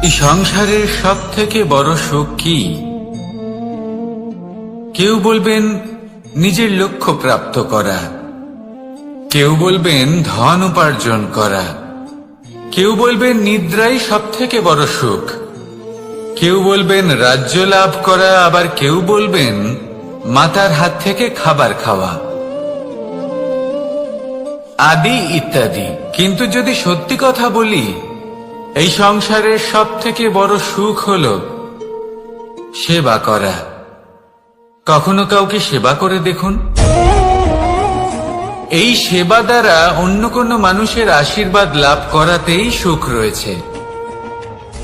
এই সংসারের সব থেকে বড় সুখ কি? কেউ বলবেন নিজের লক্ষ্য প্রাপ্ত করা, কেউ বলবেন ধন উপার্জন করা, কেউ বলবেন নিদ্রাই সব থেকে বড় সুখ, কেউ বলবেন রাজ্য লাভ করা, আবার কেউ বলবেন মাতার হাত থেকে খাবার খাওয়া, আদি ইত্যাদি। কিন্তু যদি সত্যি কথা বলি, এই সংসারের সব থেকে বড় সুখ হল সেবা করা। কখনো কাউকে সেবা করে দেখুন। এই সেবা দ্বারা অন্য কোনো মানুষের আশীর্বাদ লাভ করাতেই সুখ রয়েছে।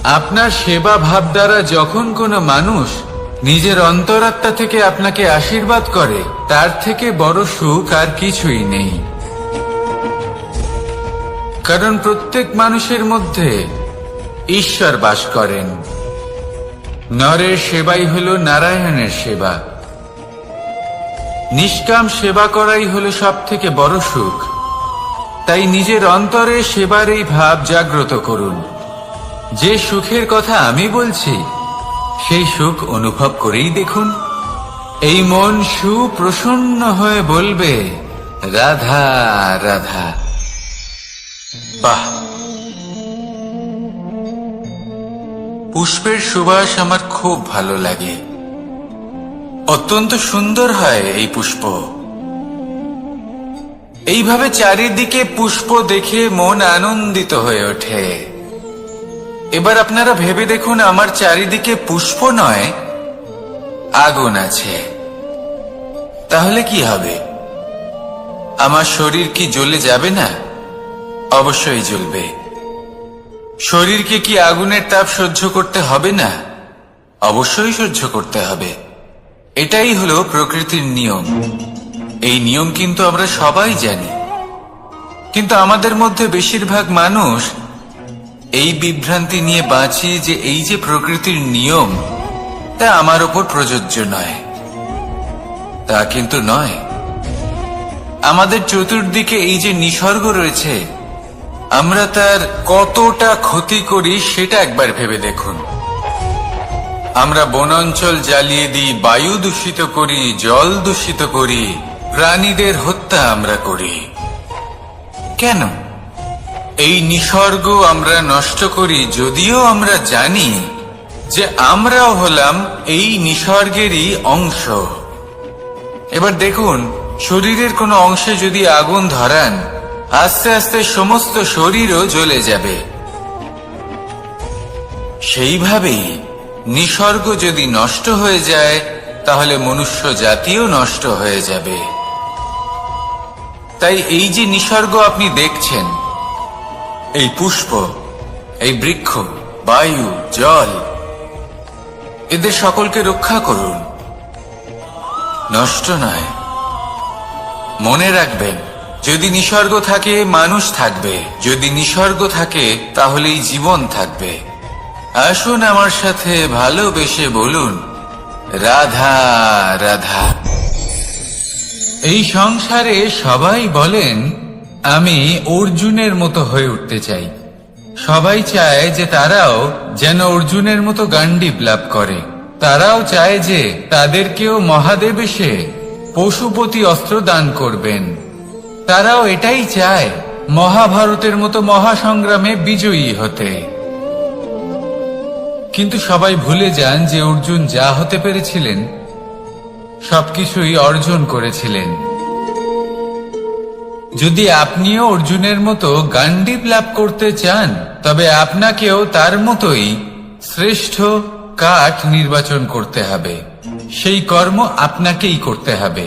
আপনার সেবা ভাব দ্বারা যখন কোনো মানুষ নিজের অন্তরাত্মা থেকে আপনাকে আশীর্বাদ করে, তার থেকে বড় সুখ আর কিছুই নেই। কারণ প্রত্যেক মানুষের মধ্যে ঈশ্বর বাস করেন। নরের সেবাই হল নারায়ণের সেবা। নিষ্কাম সেবা করাই হল সব থেকে বড় সুখ। তাই নিজের অন্তরে সেবার এই ভাব জাগ্রত করুন। যে সুখের কথা আমি বলছি, সেই সুখ অনুভব করেই দেখুন। এই মন সুপ্রসন্ন হয়ে বলবে, রাধা রাধা। বাহ! পুষ্পের সুবাস আমার খুব ভালো লাগে। অত্যন্ত সুন্দর হয় এই পুষ্প। এইভাবে চারিদিকে পুষ্প দেখে মন আনন্দিত হয়ে ওঠে। এবার আপনারা ভেবে দেখুন, আমার চারিদিকে পুষ্প নয়, আগুন আছে। তাহলে কি হবে? আমার শরীর কি জ্বলে যাবে না? অবশ্যই জ্বলবে। শরীরকে কি আগুনের তাপ সহ্য করতে হবে না? অবশ্যই সহ্য করতে হবে। এটাই হলো প্রকৃতির নিয়ম। এই নিয়ম কিন্তু আমরা সবাই জানি, কিন্তু আমাদের মধ্যে বেশিরভাগ মানুষ এই বিভ্রান্তি নিয়ে বাঁচি যে এই যে প্রকৃতির নিয়ম, তা আমার ওপর প্রযোজ্য নয়। তা কিন্তু নয়। আমাদের চতুর্দিকে এই যে নিসর্গ রয়েছে, আমরা তার কতটা ক্ষতি করি সেটা একবার ভেবে দেখুন। আমরা বনাঞ্চল জ্বালিয়ে দিই, বায়ু দূষিত করি, জল দূষিত করি, প্রাণীদের হত্যা আমরা করি। কেন? এই নিসর্গ আমরা নষ্ট করি, যদিও আমরা জানি যে আমরাও হলাম এই নিসর্গেরই অংশ। এবার দেখুন, শরীরের কোনো অংশে যদি আগুন ধরান, আস্তে আস্তে সমস্ত শরীরও জ্বলে যাবে। সেইভাবেই নিসর্গ যদি নষ্ট হয়ে যায়, তাহলে মনুষ্য জাতিও নষ্ট হয়ে যাবে। তাই এই যে নিসর্গ আপনি দেখছেন, এই পুষ্প, এই বৃক্ষ, বায়ু, জল, এদের সকলকে রক্ষা করুন, নষ্ট নয়। মনে রাখবেন, যদি নিসর্গ থাকে মানুষ থাকবে, যদি নিসর্গ থাকে তাহলেই জীবন থাকবে। আসুন আমার সাথে ভালোবেসে বলুন, রাধা রাধা। এই সংসারে সবাই বলেন আমি অর্জুনের মতো হয়ে উঠতে চাই। সবাই চায় যে তারাও যেন অর্জুনের মতো গান্ডীব লাভ করে। তারাও চায় যে তাদেরকেও মহাদেব এসে পশুপতি অস্ত্র দান করবেন। তারাও এটাই চায় মহাভারতের মতো মহাসংগ্রামে বিজয়ী হতে। কিন্তু সবাই ভুলে যান যে অর্জুন যা হতে পেরেছিলেন সবকিছুই অর্জন করেছিলেন। যদি আপনিও অর্জুনের মতো গান্ডীব লাভ করতে চান, তবে আপনাকেও তার মতোই শ্রেষ্ঠ কাঠ নির্বাচন করতে হবে। সেই কর্ম আপনাকেই করতে হবে।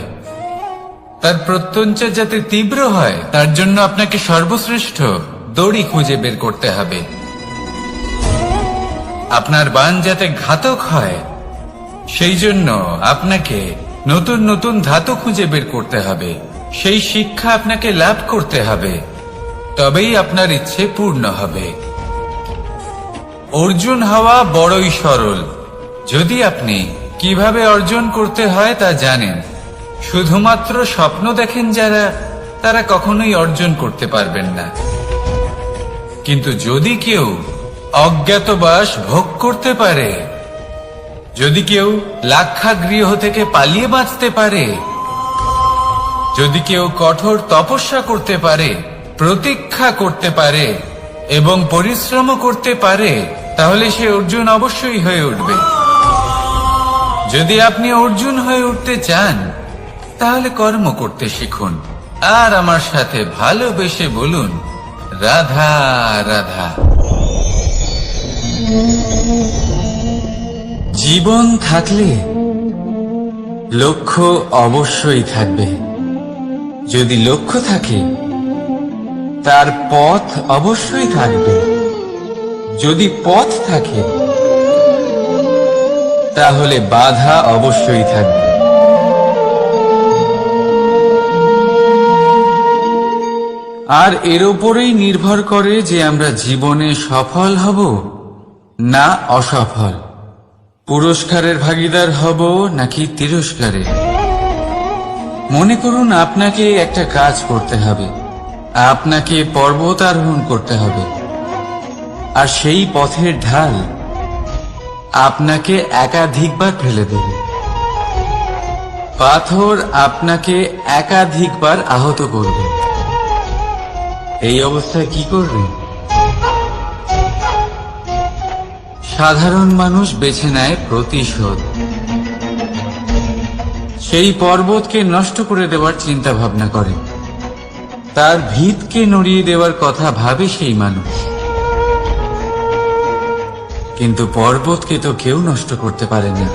তার প্রত্যঞ্চা যাতে তীব্র হয়, তার জন্য আপনাকে সর্বশ্রেষ্ঠ দড়ি খুঁজে বের করতে হবে। আপনার বাণ যাতে ঘাতক হয়, সেই জন্য আপনাকে নতুন নতুন ধাতু খুঁজে বের করতে হবে। সেই শিক্ষা আপনাকে লাভ করতে হবে, তবেই আপনার ইচ্ছে পূর্ণ হবে। অর্জুন হওয়া বড়ই সরল, যদি আপনি কিভাবে অর্জন করতে হয় তা জানেন। শুধুমাত্র স্বপ্ন দেখেন যারা, তারা কখনোই অর্জন করতে পারবেন না। কিন্তু যদি কেউ অজ্ঞাতবাস ভোগ করতে পারে, যদি কেউ লাক্ষাগৃহ থেকে পালিয়ে বাঁচতে পারে, যদি কেউ কঠোর তপস্যা করতে পারে, প্রতীক্ষা করতে পারে এবং পরিশ্রম করতে পারে, তাহলে সে অর্জুন অবশ্যই হয়ে উঠবে। যদি আপনি অর্জুন হয়ে উঠতে চান, তাহলে কর্ম করতে শিখুন আর আমার সাথে ভালোবেসে বলুন, রাধা রাধা। জীবন থাকলে লক্ষ্য অবশ্যই থাকবে। যদি লক্ষ্য থাকে, তার পথ অবশ্যই থাকবে। যদি পথ থাকে, তাহলে বাধা অবশ্যই থাকবে। আর এর উপরেই নির্ভর করে যে আমরা জীবনে সফল হব না অসফল, পুরস্কারের ভাগীদার হব নাকি তিরস্কারের। মনে করুন আপনাকে একটা কাজ করতে হবে, আপনাকে পর্বত আরোহণ করতে হবে, আর সেই পথের ঢাল আপনাকে একাধিকবার ফেলে দেবে। পাথর আপনাকে একাধিকবার আহত করবে। এই অবস্থায় কি করবে? সাধারণ মানুষ বেছে নেয় প্রতিশোধ। সেই পর্বতকে নষ্ট করে দেওয়ার চিন্তা ভাবনা করে, তার ভিতকে নড়িয়ে দেওয়ার কথা ভাবে সেই মানুষ। কিন্তু পর্বতকে তো কেউ নষ্ট করতে পারে না।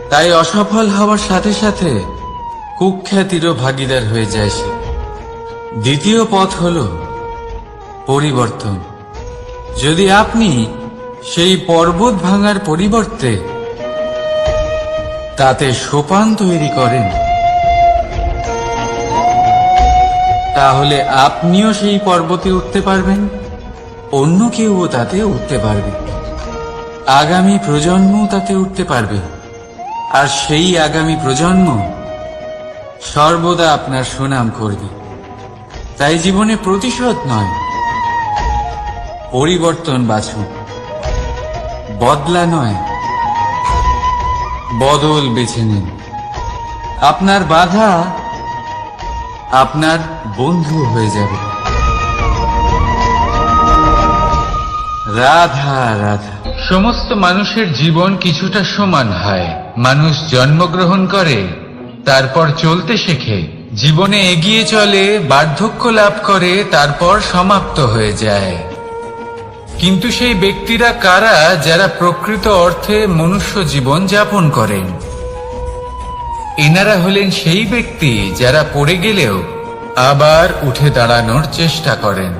তাই অসফল হওয়ার সাথে সাথে কুখ্যাতিরও ভাগীদার হয়ে যায় সে। দ্বিতীয় পথ হল পরিবর্তন। যদি আপনি সেই পর্বত ভাঙার পরিবর্তে তাতে সোপান তৈরি করেন, তাহলে আপনিও সেই পর্বতে উঠতে পারবেন, অন্য কেউও তাতে উঠতে পারবে, আগামী প্রজন্মও তাতে উঠতে পারবে। আর সেই আগামী প্রজন্ম সর্বদা আপনার সুনাম করবে। তাই জীবনে প্রতিশোধ নয়, পরিবর্তন বাছুন। বদলা নয়, বদল বেছে নিন। আপনার বাধা আপনার বন্ধু হয়ে যাবে। রাধা রাধা। সমস্ত মানুষের জীবন কিছুটা সমান হয়। মানুষ জন্মগ্রহণ করে, তারপর চলতে শেখে, জীবনে এগিয়ে চলে, বার্ধক্য লাভ করে, তারপর সমাপ্ত হয়ে যায়। কিন্তু সেই ব্যক্তিরা কারা যারা প্রকৃত অর্থে মনুষ্য জীবন যাপন করেন? এনারা হলেন সেই ব্যক্তি যারা পড়ে গেলেও আবার উঠে দাঁড়ানোর চেষ্টা করেন,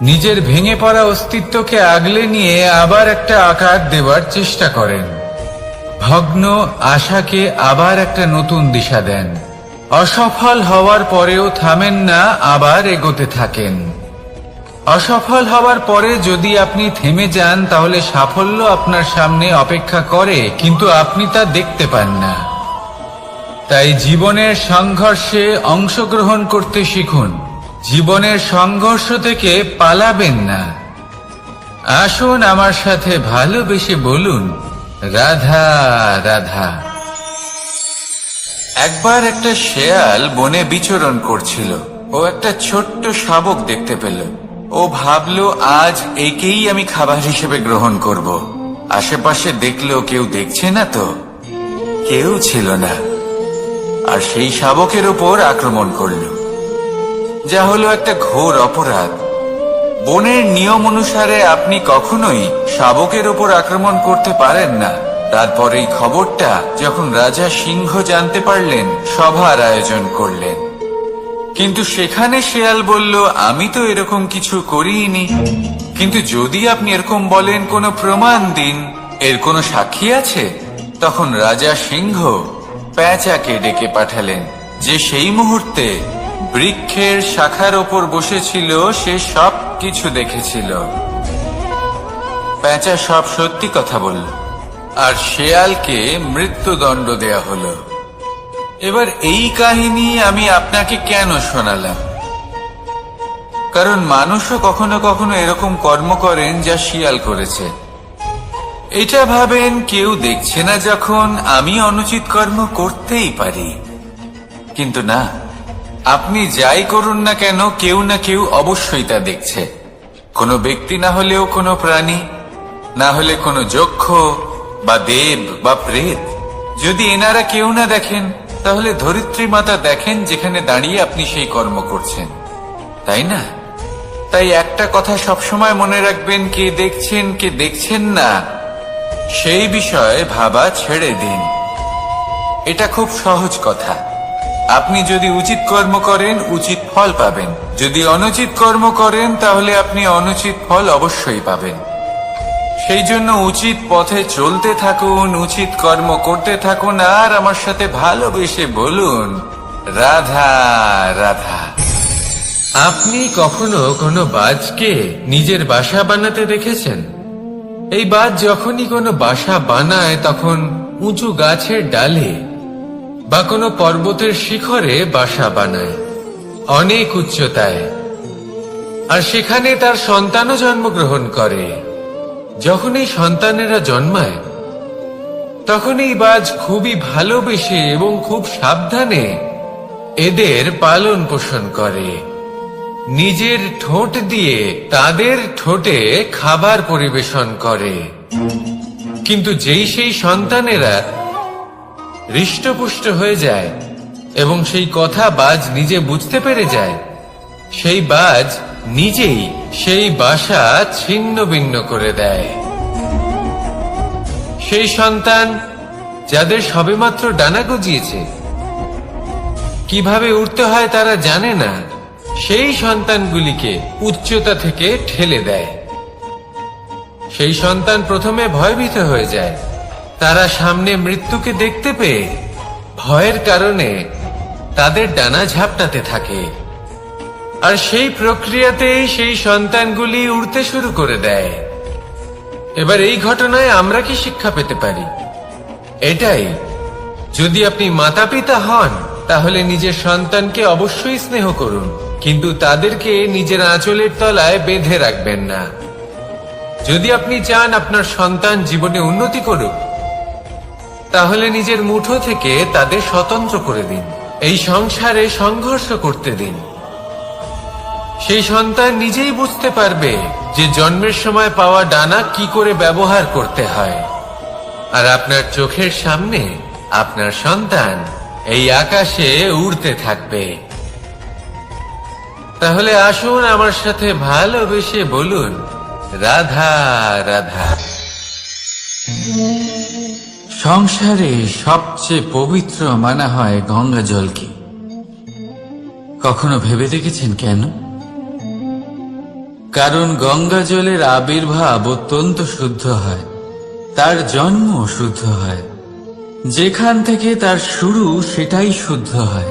নিজের ভেঙে পড়া অস্তিত্বকে আগলে নিয়ে আবার একটা আকার দেওয়ার চেষ্টা করেন, ভগ্ন আশাকে আবার একটা নতুন দিশা দেন। অসফল হওয়ার পরেও থামেন না, আবার এগোতে থাকেন। অসফল হওয়ার পরে যদি আপনি থেমে যান, তাহলে সাফল্য আপনার সামনে অপেক্ষা করে, কিন্তু আপনি তা দেখতে পান না। তাই জীবনের সংঘর্ষে অংশগ্রহণ করতে শিখুন। জীবনের সংঘর্ষ থেকে পালাবেন না। আসুন আমার সাথে ভালোবেসে বলুন, রাধা রাধা। একবার একটা শেয়াল বনে বিচরণ করছিল। ও একটা ছোট্ট শাবক দেখতে পেল। ও ভাবল, আজ একেই আমি খাবার হিসেবে গ্রহণ করব। আশেপাশে দেখলো কেউ দেখছে না তো, কেউ ছিল না। আর সেই শাবকের ওপর আক্রমণ করল, যা হলো একটা ঘোর অপরাধ। বনের নিয়ম অনুসারে আপনি কখনোই শাবকের ওপর আক্রমণ করতে পারেন না। তারপর এই খবরটা যখন রাজা সিংহ জানতে পারলেন, সভার আয়োজন করলেন। কিন্তু সেখানে শেয়াল বলল, আমি তো এরকম কিছু করিনি। কিন্তু যদি আপনি এরকম বলেন, কোনো প্রমাণ দিন, এর কোনো সাক্ষী আছে? তখন রাজা সিংহ পেঁচাকে ডেকে পাঠালেন, যে সেই মুহূর্তে বৃক্ষের শাখার ওপর বসেছিল। সে সব কিছু দেখেছিল। পেঁচা সব সত্যি কথা বলল, আর শেয়ালকে মৃত্যুদণ্ড দেয়া হলো। এবার এই কাহিনী আমি আপনাকে কেন শোনালাম? কারণ মানুষও কখনো কখনো এরকম কর্ম করেন যা শিয়াল করেছে। এটা ভাবেন কেউ দেখছে না যখন আমি অনুচিত কর্ম করতেই পারি, কিন্তু না, আপনি যাই করুন না কেন কেউ না কেউ অবশ্যই তা দেখছে। কোনো ব্যক্তি না হলেও কোনো প্রাণী, না হলে কোনো যক্ষ বা দেব বা প্রেত। যদি এনারা কেউ না দেখেন, তাহলে ধরিত্রী মাতা দেখেন যেখানে দাঁড়িয়ে আপনি সেই কর্ম করছেন, তাই না? তাই একটা কথা সবসময় মনে রাখবেন, কে দেখছেন কে দেখছেন না সেই বিষয়ে ভাবা ছেড়ে দিন। এটা খুব সহজ কথা। আপনি যদি উচিত কর্ম করেন উচিত ফল পাবেন, যদি অনুচিত কর্ম করেন তাহলে আপনি অনুচিত ফল অবশ্যই পাবেন। সেই জন্য উচিত পথে চলতে থাকুন, উচিত কর্ম করতে থাকুন, আর আমার সাথে ভালোবেসে বলুন, রাধা রাধা। আপনি কখনো কোনো বাজকে নিজের বাসা বানাতে দেখেছেন? এই বাজ যখনই কোনো বাসা বানায় তখন উঁচু গাছের ডালে বা কোনো পর্বতের শিখরে বাসা বানায়, অনেক উচ্চতায়, আর সেখানে তার সন্তানও জন্মগ্রহণ করে। যখন এই সন্তানেরা জন্মায় তখন এই বাজ খুবই ভালোবেসে এবং খুব সাবধানে এদের পালন পোষণ করে। নিজের ঠোঁট দিয়ে তাদের ঠোঁটে খাবার পরিবেশন করে। কিন্তু যেই সেই সন্তানেরা হৃষ্টপুষ্ট হয়ে যায় এবং সেই কথা বাজ নিজে বুঝতে পেরে যায়, সেই বাজ নিজেই সেই বাসা ছিন্ন ভিন্ন করে দেয়। সেই সন্তান যাদের সবেমাত্র ডানা গজিয়েছে, কিভাবে উঠতে হয় তারা জানে না, সেই সন্তানগুলিকে উচ্চতা থেকে ঠেলে দেয়। সেই সন্তান প্রথমে ভয়ভীত হয়ে যায়। তারা সামনে মৃত্যুকে দেখতে পেয়ে ভয়ের কারণে তাদের ডানা ঝাপটাতে থাকে, আর সেই প্রক্রিয়াতেই সেই সন্তানগুলি উড়তে শুরু করে দেয়। এবার এই ঘটনায় আমরা কি শিক্ষা পেতে পারি? এটাই, যদি আপনি মাতা পিতা হন তাহলে নিজের সন্তানকে অবশ্যই স্নেহ করুন, কিন্তু তাদেরকে নিজের আঁচলের তলায় বেঁধে রাখবেন না। যদি আপনি চান আপনার সন্তান জীবনে উন্নতি করুক, তাহলে নিজের মুঠো থেকে তাদের স্বতন্ত্র করে দিন, এই সংসারে সংঘর্ষ করতে দিন। সেই সন্তান নিজেই বুঝতে পারবে যে জন্মের সময় পাওয়া ডানা কি করে ব্যবহার করতে হয়। আর আপনার চোখের সামনে আপনার সন্তান এই আকাশে উড়তে থাকবে। তাহলে আসুন আমার সাথে ভালোবেসে বলুন, রাধা রাধা। সংসারে সবচেয়ে পবিত্র মানা হয় গঙ্গা জলকে। কখনো ভেবে দেখেছেন কেন? কারণ গঙ্গা জলের আবির্ভাব অত্যন্ত শুদ্ধ হয়, তার জন্ম শুদ্ধ হয়, যেখান থেকে তার শুরু সেটাই শুদ্ধ হয়।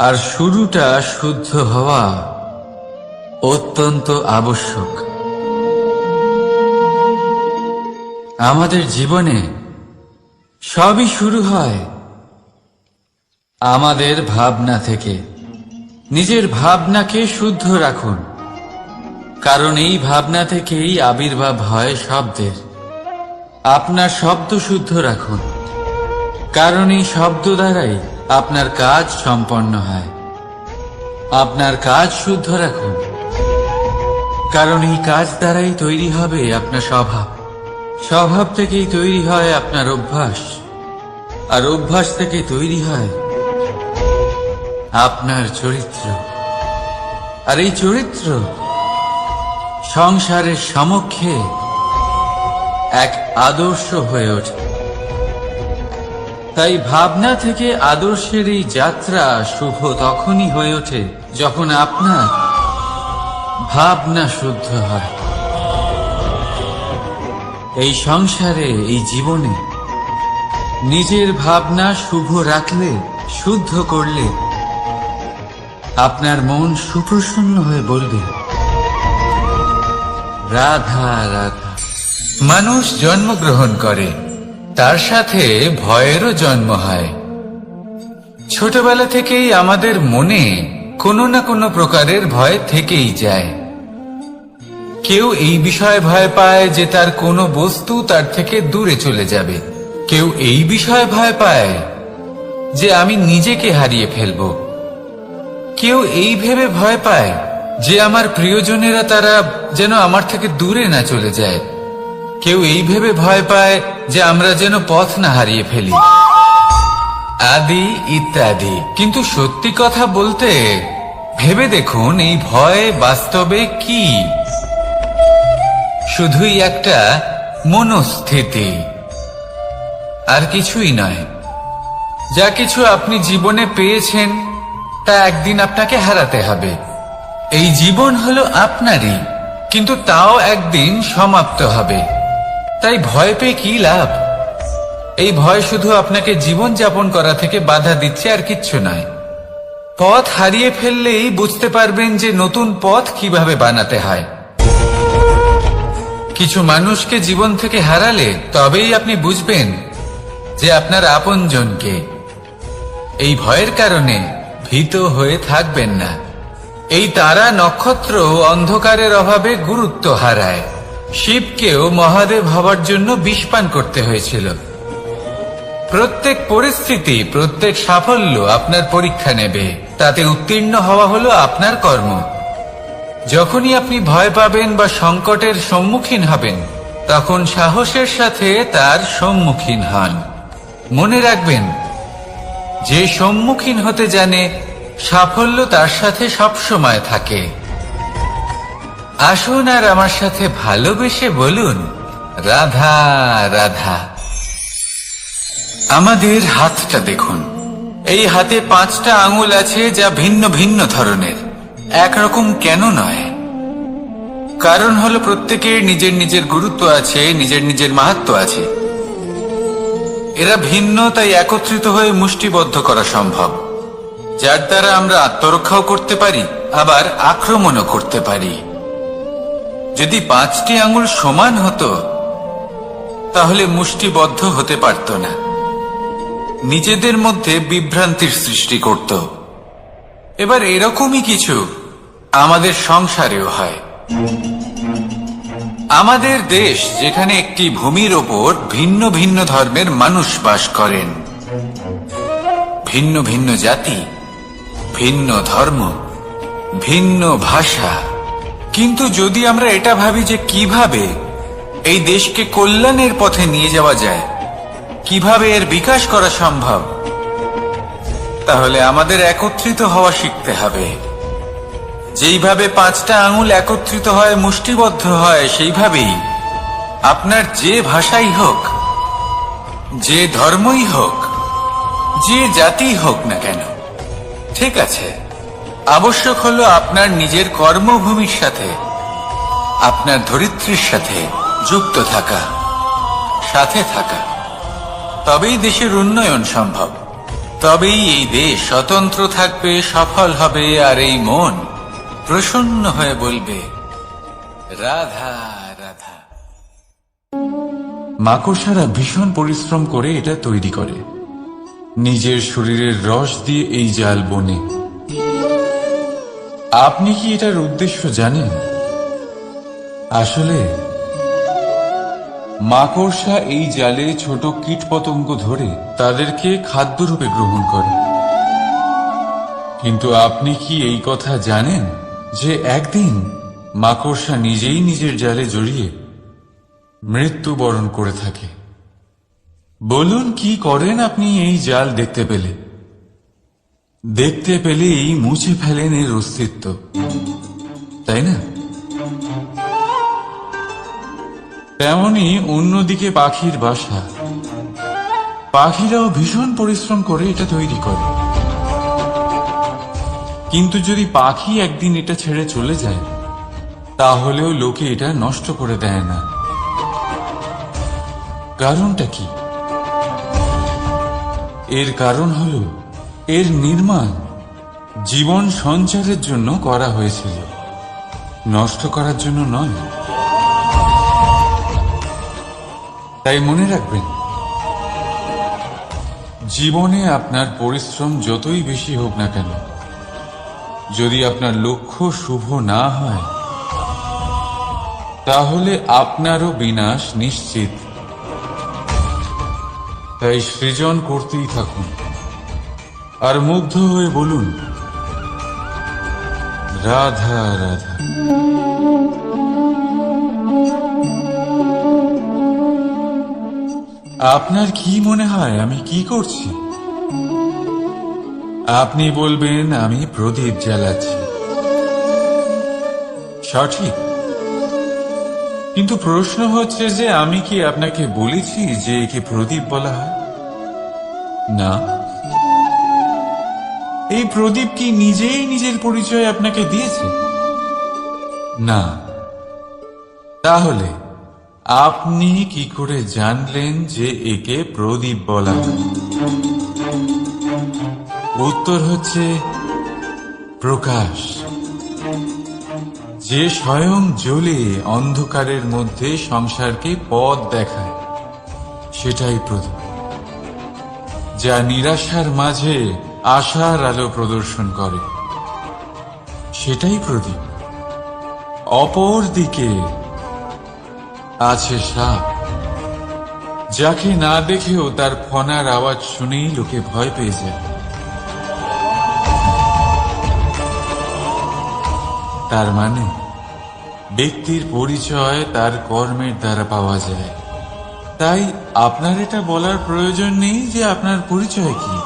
আর শুরুটা শুদ্ধ হওয়া অত্যন্ত আবশ্যক। আমাদের জীবনে সবই শুরু হয় আমাদের ভাবনা থেকে। নিজের ভাবনাকে শুদ্ধ রাখুন, কারণ এই ভাবনা থেকেই আবির্ভাব হয় শব্দের। আপনার শব্দ শুদ্ধ রাখুন, কারণ এই শব্দ দ্বারাই আপনার কাজ সম্পন্ন হয়। আপনার কাজ শুদ্ধ রাখুন, কারণ এই কাজ দ্বারাই তৈরি হবে আপনার স্বভাব। স্বভাব থেকেই তৈরি হয় আপনার অভ্যাস, আর অভ্যাস থেকে তৈরি হয় আপনার চরিত্র। আর এই চরিত্র সংসারের সমক্ষে এক আদর্শ হয়ে ওঠে। তাই ভাবনা থেকে আদর্শের এই যাত্রা শুভ তখনই হয়ে ওঠে যখন আপনার ভাবনা শুদ্ধ হয়। এই সংসারে, এই জীবনে নিজের ভাবনা শুভ রাখলে, শুদ্ধ করলে আপনার মন সুপ্রসন্ন হয়ে বলবে, রাধা রাধা। মানুষ জন্মগ্রহণ করে, তার সাথে ভয়েরও জন্ম হয়। ছোটবেলা থেকেই আমাদের মনে কোনো না কোনো প্রকারের ভয় থেকেই যায়। কেউ এই বিষয়ে ভয় পায় যে তার কোনো বস্তু তার থেকে দূরে চলে যাবে। কেউ এই বিষয়ে ভয় পায় যে আমি নিজেকে হারিয়ে ফেলব। কেউ এই ভেবে ভয় পায় যে আমার প্রিয়জনেরা তারা যেন আমার থেকে দূরে না চলে যায়। কেউ এই ভেবে ভয় পায় যে আমরা যেন পথ না হারিয়ে ফেলি, আদি ইত্যাদি। কিন্তু সত্যি কথা বলতে ভেবে দেখুন, এই ভয় বাস্তবে কি? শুধুই একটা মনস্থিতি, আর কিছুই নয়। যা কিছু আপনি জীবনে পেয়েছেন তা একদিন আপনাকে হারাতে হবে। এই জীবন হলো আপনারই, কিন্তু তাও একদিন সমাপ্ত হবে। তাই ভয় পেয়ে কি লাভ? এই ভয় শুধু আপনাকে জীবন যাপন করা থেকে বাধা দিচ্ছে, আর কিচ্ছু নয়। পথ হারিয়ে ফেললেই বুঝতে পারবেন যে নতুন পথ কিভাবে বানাতে হয়। কিছু মানুষকে জীবন থেকে হারালে তবেই আপনি বুঝবেন যে আপনার আপনজনকে। এই ভয়ের কারণে ভীত হয়ে থাকবেন না। এই তারা নক্ষত্র অন্ধকারের অভাবে গুরুত্ব হারায়। শিবকেও মহাদেব হবার জন্য বিষ পান করতে হয়েছিল। প্রত্যেক পরিস্থিতি, প্রত্যেক সাফল্য আপনার পরীক্ষা নেবে। তাতে উত্তীর্ণ হওয়া হলো আপনার কর্ম। যখনই আপনি ভয় পাবেন বা সংকটের সম্মুখীন হবেন, তখন সাহসের সাথে তার সম্মুখীন হন। মনে রাখবেন, যে সম্মুখীন হতে জানে সাফল্য তার সাথে সবসময় থাকে। আসুন আর আমার সাথে ভালোবেসে বলুন, রাধা রাধা। আমাদের হাতটা দেখুন। এই হাতে 5টা আঙুল আছে, যা ভিন্ন ভিন্ন ধরনের। একরকম কেন নয়? কারণ হলো প্রত্যেকের নিজের নিজের গুরুত্ব আছে, নিজের নিজের মাহাত্ম্য আছে। এরা ভিন্ন, তাই একত্রিত হয়ে মুষ্টিবদ্ধ করা সম্ভব, যার দ্বারা আমরা আত্মরক্ষাও করতে পারি, আবার আক্রমণও করতে পারি। যদি 5টি আঙুল সমান হতো তাহলে মুষ্টিবদ্ধ হতে পারত না, নিজেদের মধ্যে বিভ্রান্তির সৃষ্টি করত। এবার এরকমই কিছু আমাদের সংসারেও হয়। আমাদের দেশ, যেখানে একটি ভূমির ওপর ভিন্ন ভিন্ন ধর্মের মানুষ বাস করেন, ভিন্ন ভিন্ন জাতি, ভিন্ন ধর্ম, ভিন্ন ভাষা। কিন্তু যদি আমরা এটা ভাবি যে কিভাবে এই দেশকে কল্যাণের পথে নিয়ে যাওয়া যায়, কিভাবে এর বিকাশ করা সম্ভব, তাহলে আমাদের একত্রিত হওয়া শিখতে হবে। যেইভাবে 5টা আঙুল একত্রিত হয়, মুষ্টিবদ্ধ হয়, সেইভাবেই আপনার যে ভাষাই হোক, যে ধর্মই হোক, যে জাতি হোক না কেন, ঠিক আছে, আবশ্যক হলো আপনার নিজের কর্মভূমির সাথে, আপনার ধরিত্রীর সাথে যুক্ত থাকা, সাথে থাকা। তবেই দেশের উন্নয়ন সম্ভব। তবেই এই দেশ স্বতন্ত্র থাকবে, সফল হবে, আর এই মন প্রসন্ন হয়ে বলবে, রাধা রাধা। মাকড়সারা ভীষণ পরিশ্রম করে এটা তৈরি করে। নিজের শরীরের রস দিয়ে এই জাল বনে। আপনি কি এটার উদ্দেশ্য জানেন? আসলে মাকড়সা এই জালে ছোট কীটপতঙ্গ ধরে তাদেরকে খাদ্যরূপে গ্রহণ করে। কিন্তু আপনি কি এই কথা জানেন যে একদিন মাকড়সা নিজেই নিজের জালে জড়িয়ে মৃত্যুবরণ করে থাকে? বলুন, কি করেন আপনি এই জাল দেখতে পেলে? দেখতে পেলেই মুছে ফেলেন এর অস্তিত্ব, তাই না? তেমনি অন্যদিকে পাখির বাসা। পাখিরাও ভীষণ পরিশ্রম করে এটা তৈরি করে। কিন্তু যদি পাখি একদিন এটা ছেড়ে চলে যায়, তাহলেও লোকে এটা নষ্ট করে দেয় না। কারণটা কি? এর কারণ হলো এর নির্মাণ জীবন সঞ্চারের জন্য করা হয়েছিল, নষ্ট করার জন্য নয়। তাই মনে রাখবেন, জীবনে আপনার পরিশ্রম যতই বেশি হোক না কেন, যদি আপনার লক্ষ্য শুভ না হয়, তাহলে আপনারও বিনাশ নিশ্চিত। তাই সৃজন করতেই থাকুন আর মুগ্ধ হয়ে বলুন, রাধা রাধা। আপনার কি মনে হয় আমি কি করছি? আপনি বলবেন আমি প্রদীপ জ্বালাচ্ছি। সঠিক, কিন্তু প্রশ্ন হচ্ছে যে আমি কি আপনাকে বলেছি যে একে প্রদীপ বলা হয়? না। এই প্রদীপ কি নিজেই নিজের পরিচয় আপনাকে দিয়েছে? না। তাহলে আপনি কি করে জানলেন যে একে প্রদীপ বলা হয়? উত্তর হচ্ছে প্রকাশ। যে স্বয়ং জ্বলে অন্ধকারের মধ্যে সংসারকে পথ দেখায়, সেটাই প্রদীপ। যা নিরাশার মাঝে আশার আলো প্রদর্শন করে, সেটাই প্রদীপ। অপর দিকে আছে সাপ, যাকে না দেখেও তার ফনার আওয়াজ শুনেই লোকে ভয় পেয়ে যায়। তার মানে ব্যক্তির পরিচয় তার কর্মের দ্বারা পাওয়া যায়। তাই আপনার এটা বলার প্রয়োজন নেই যে আপনার পরিচয় কি।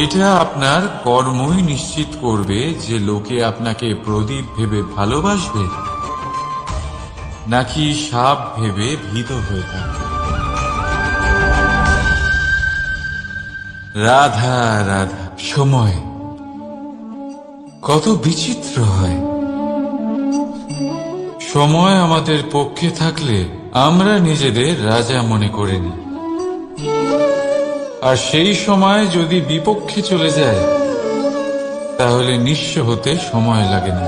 এটা আপনার কর্মই নিশ্চিত করবে যে লোকে আপনাকে প্রদীপ ভেবে ভালোবাসবে নাকি সাপ ভেবে ভীত হয়ে থাকবে। রাধা রাধা। সময় কত বিচিত্র হয়। সময় আমাদের পক্ষে থাকলে আমরা নিজেদের রাজা মনে করে নিই, আর সেই সময় যদি বিপক্ষে চলে যায়, তাহলে নিঃস্ব হতে সময় লাগে না।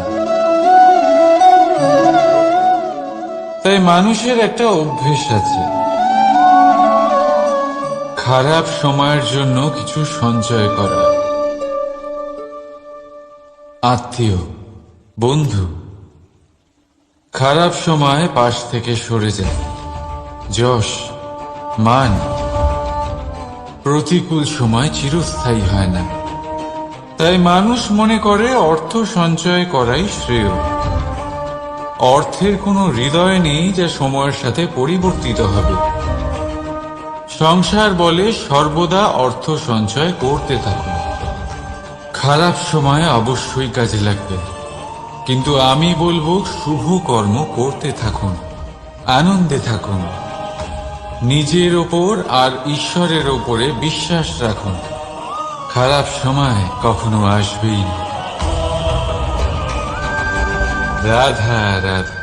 তাই মানুষের একটা অভ্যেস আছে, খারাপ সময়ের জন্য কিছু সঞ্চয় করা। আত্মীয়, বন্ধু খারাপ সময় পাশ থেকে সরে যায়। যশ, মান প্রতিকূল সময় চিরস্থায়ী হয় না। তাই মানুষ মনে করে অর্থ সঞ্চয় করাই শ্রেয়। অর্থের কোনো হৃদয় নেই যা সময়ের সাথে পরিবর্তিত হবে। সংসার বলে সর্বদা অর্থ সঞ্চয় করতে থাকুন। খারাপ সময় অবশ্যই কাজে লাগবে, কিন্তু আমি বলবো শুভ কর্ম করতে থাকুন, আনন্দে থাকুন, নিজের ওপর আর ঈশ্বরের ওপরে বিশ্বাস রাখুন। খারাপ সময় কখনো আসবেই না। রাধা রাধা।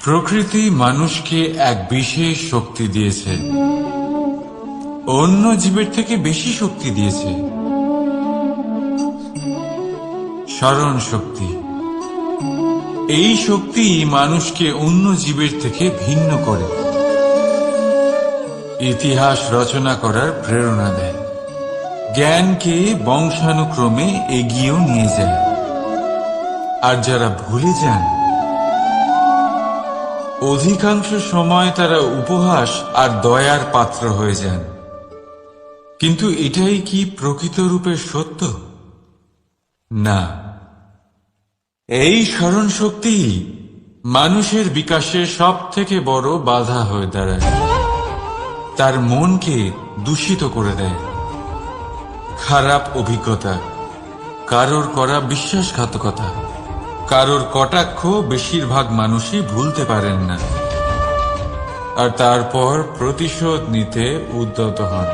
প্রকৃতি মানুষকে এক বিশেষ শক্তি দিয়েছে, অন্য জীবের থেকে বেশি শক্তি দিয়েছে। স্মরণ শক্তি। এই শক্তি মানুষকে অন্য জীবের থেকে ভিন্ন করে, ইতিহাস রচনা করার প্রেরণা দেয়, জ্ঞানকে বংশানুক্রমে এগিয়েও নিয়ে যায়। আর যারা ভুলে যান, অধিকাংশ সময় তারা উপহাস আর দয়ার পাত্র হয়ে যান। কিন্তু এটাই কি প্রকৃত রূপে সত্য? না। এই স্মরণ শক্তি মানুষের বিকাশে সব থেকে বড় বাধা হয়ে দাঁড়ায়। তার মনকে দূষিত করে দেয়। খারাপ অভিজ্ঞতা, কারোর করা বিশ্বাসঘাতকতা, কারোর কটাক্ষ বেশিরভাগ মানুষই ভুলতে পারেন না, আর তারপর প্রতিশোধ নিতে উদ্যত হন।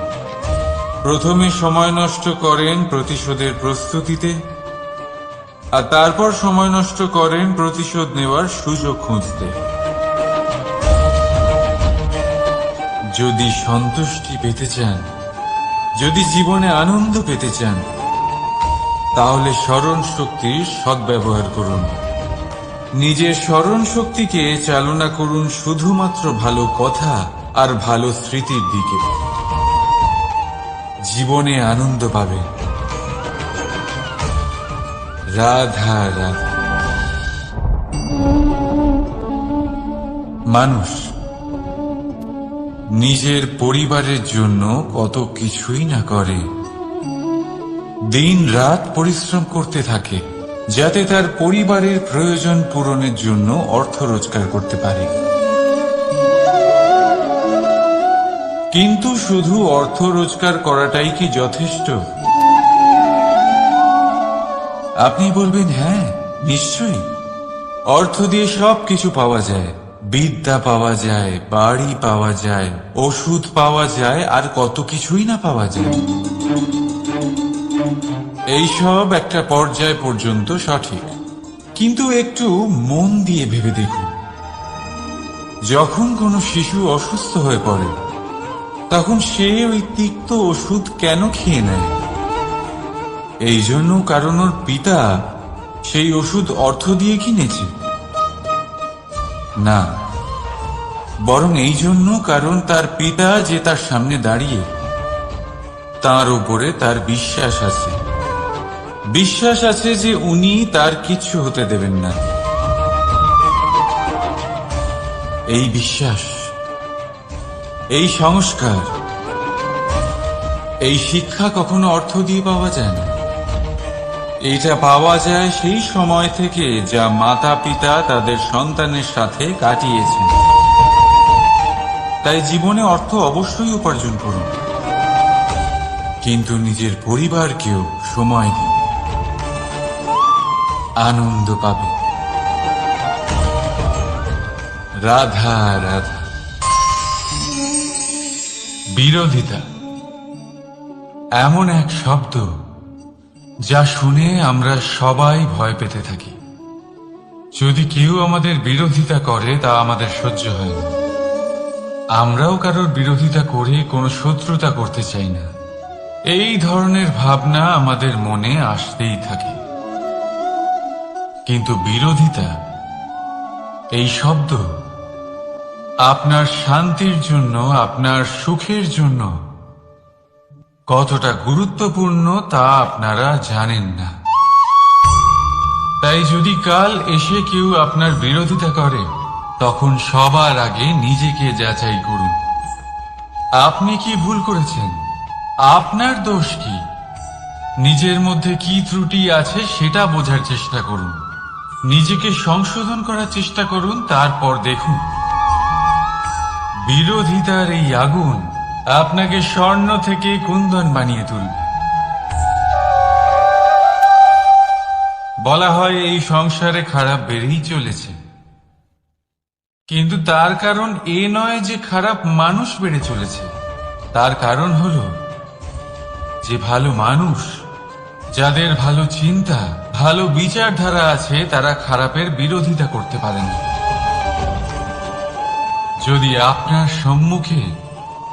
প্রথমে সময় নষ্ট করেন প্রতিশোধের প্রস্তুতিতে, আর তারপর সময় নষ্ট করেন প্রতিশোধ নেওয়ার সুযোগ খুঁজতে। যদি সন্তুষ্টি পেতে চান, যদি জীবনে আনন্দ পেতে চান, তাহলে স্মরণ শক্তির সদ্ব্যবহার করুন। নিজের স্মরণ শক্তিকে চালনা করুন শুধুমাত্র ভালো কথা আর ভালো স্মৃতির দিকে। জীবনে আনন্দ পাবে। রাধা রাধা। মানুষ নিজের পরিবারের জন্য কত কিছুই না করে, দিন রাত পরিশ্রম করতে থাকে যাতে তার পরিবারের প্রয়োজন পূরণের জন্য অর্থ রোজগার করতে পারে। কিন্তু শুধু অর্থ রোজগার করাটাই কি যথেষ্ট? আপনি বলবেন, হ্যাঁ নিশ্চয়ই, অর্থ দিয়ে সবকিছু পাওয়া যায়, বিদ্যা পাওয়া যায়, বাড়ি পাওয়া যায়, ওষুধ পাওয়া যায়, আর কত কিছুই না পাওয়া যায়। এইসব একটা পর্যায় পর্যন্ত সঠিক, কিন্তু একটু মন দিয়ে ভেবে দেখুন, যখন কোনো শিশু অসুস্থ হয়ে পড়ে তখন সে ওই তিক্ত ওষুধ কেন খেয়ে নেয়? এই জন্য কারণ ওর পিতা সেই ওষুধ অর্থ দিয়ে কিনেছে? না, বরং এই জন্য কারণ তার পিতা যে তার সামনে দাঁড়িয়ে, তার উপরে তার বিশ্বাস আছে। বিশ্বাস আছে যে উনি তার কিচ্ছু হতে দেবেন না। এই বিশ্বাস, এই সংস্কার, এই শিক্ষা কখনো অর্থ দিয়ে পাওয়া যায় না। এটা পাওয়া যায় সেই সময় থেকে যা মাতা পিতা তাদের সন্তানের সাথে কাটিয়েছেন। তাই জীবনে অর্থ অবশ্যই উপার্জন করুন, কিন্তু নিজের পরিবারকেও সময় দিন, আনন্দ পাবে। রাধা রাধা। বিরোধিতা এমন এক শব্দ যা শুনে আমরা সবাই ভয় পেতে থাকি। যদি কেউ আমাদের বিরোধিতা করে তা আমাদের সহ্য হয় না। আমরাও কারোর বিরোধিতা করে কোনো শত্রুতা করতে চাই না। এই ধরনের ভাবনা আমাদের মনে আসতেই থাকে। কিন্তু বিরোধিতা, এই শব্দ আপনার শান্তির জন্য, আপনার সুখের জন্য কতটা গুরুত্বপূর্ণ তা আপনারা জানেন না। তাই যদি কাল এসে কেউ আপনার বিরোধিতা করে, তখন সবার আগে নিজেকে যাচাই করুন। আপনি কি ভুল করেছেন? আপনার দোষ কি? নিজের মধ্যে কি ত্রুটি আছে সেটা বোঝার চেষ্টা করুন। নিজেকে সংশোধন করার চেষ্টা করুন, তারপর দেখুন বিরোধিতার এই আগুন আপনাকে স্বর্ণ থেকে কুন্দন বানিয়ে তুলবে। বলা হয় এই সংসারে খারাপ বেড়েই চলেছে, কিন্তু তার কারণ এ নয় যে খারাপ মানুষ বেড়ে চলেছে। তার কারণ হলো যে ভালো মানুষ, যাদের ভালো চিন্তা, ভালো বিচারধারা আছে, তারা খারাপের বিরোধিতা করতে পারেন না। যদি আপনার সম্মুখে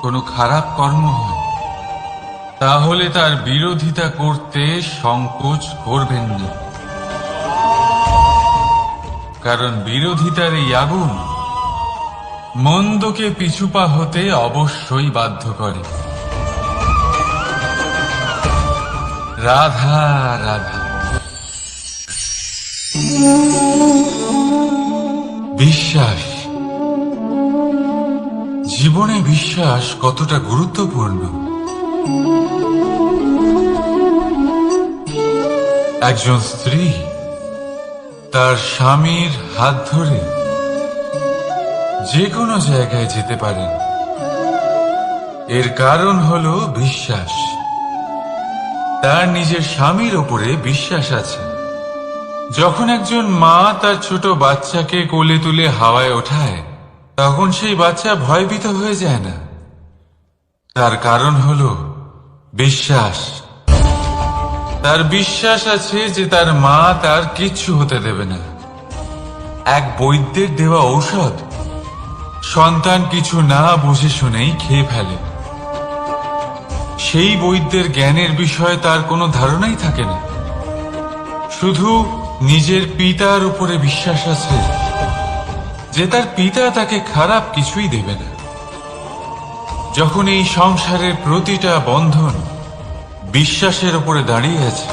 কোনো খারাপ কর্ম হয়, তাহলে তার বিরোধিতা করতে সংকোচ করবেন না, কারণ বিরোধিতার এই আগুন মন্দকে পিছুপা হতে অবশ্যই বাধ্য করে। রাধা রাধা। বিশ্বাস, জীবনে বিশ্বাস কতটা গুরুত্বপূর্ণ। একজন স্ত্রী তার স্বামীর হাত ধরে যে কোনো জায়গায় যেতে পারেন, এর কারণ হলো বিশ্বাস। তার নিজের স্বামীর ওপরে বিশ্বাস আছে। যখন একজন মা তার ছোট বাচ্চাকে কোলে তুলে হাওয়ায় ওঠায়, তখন সেই বাচ্চা ভয়ভীত হয়ে যায় না। তার কারণ হলো বিশ্বাস। তার বিশ্বাস আছে যে তার মা তার কিচ্ছু হতে দেবে না। এক বৈদ্যের দেওয়া ঔষধ সন্তান কিছু না বুঝে শুনেই খেয়ে ফেলে। সেই বৈদ্যের জ্ঞানের বিষয়ে তার কোনো ধারণাই থাকে না, শুধু নিজের পিতার উপরে বিশ্বাস আছে যে তার পিতা তাকে খারাপ কিছুই দেবে না। যখন এই সংসারের প্রতিটা বন্ধন বিশ্বাসের উপরে দাঁড়িয়ে আছে,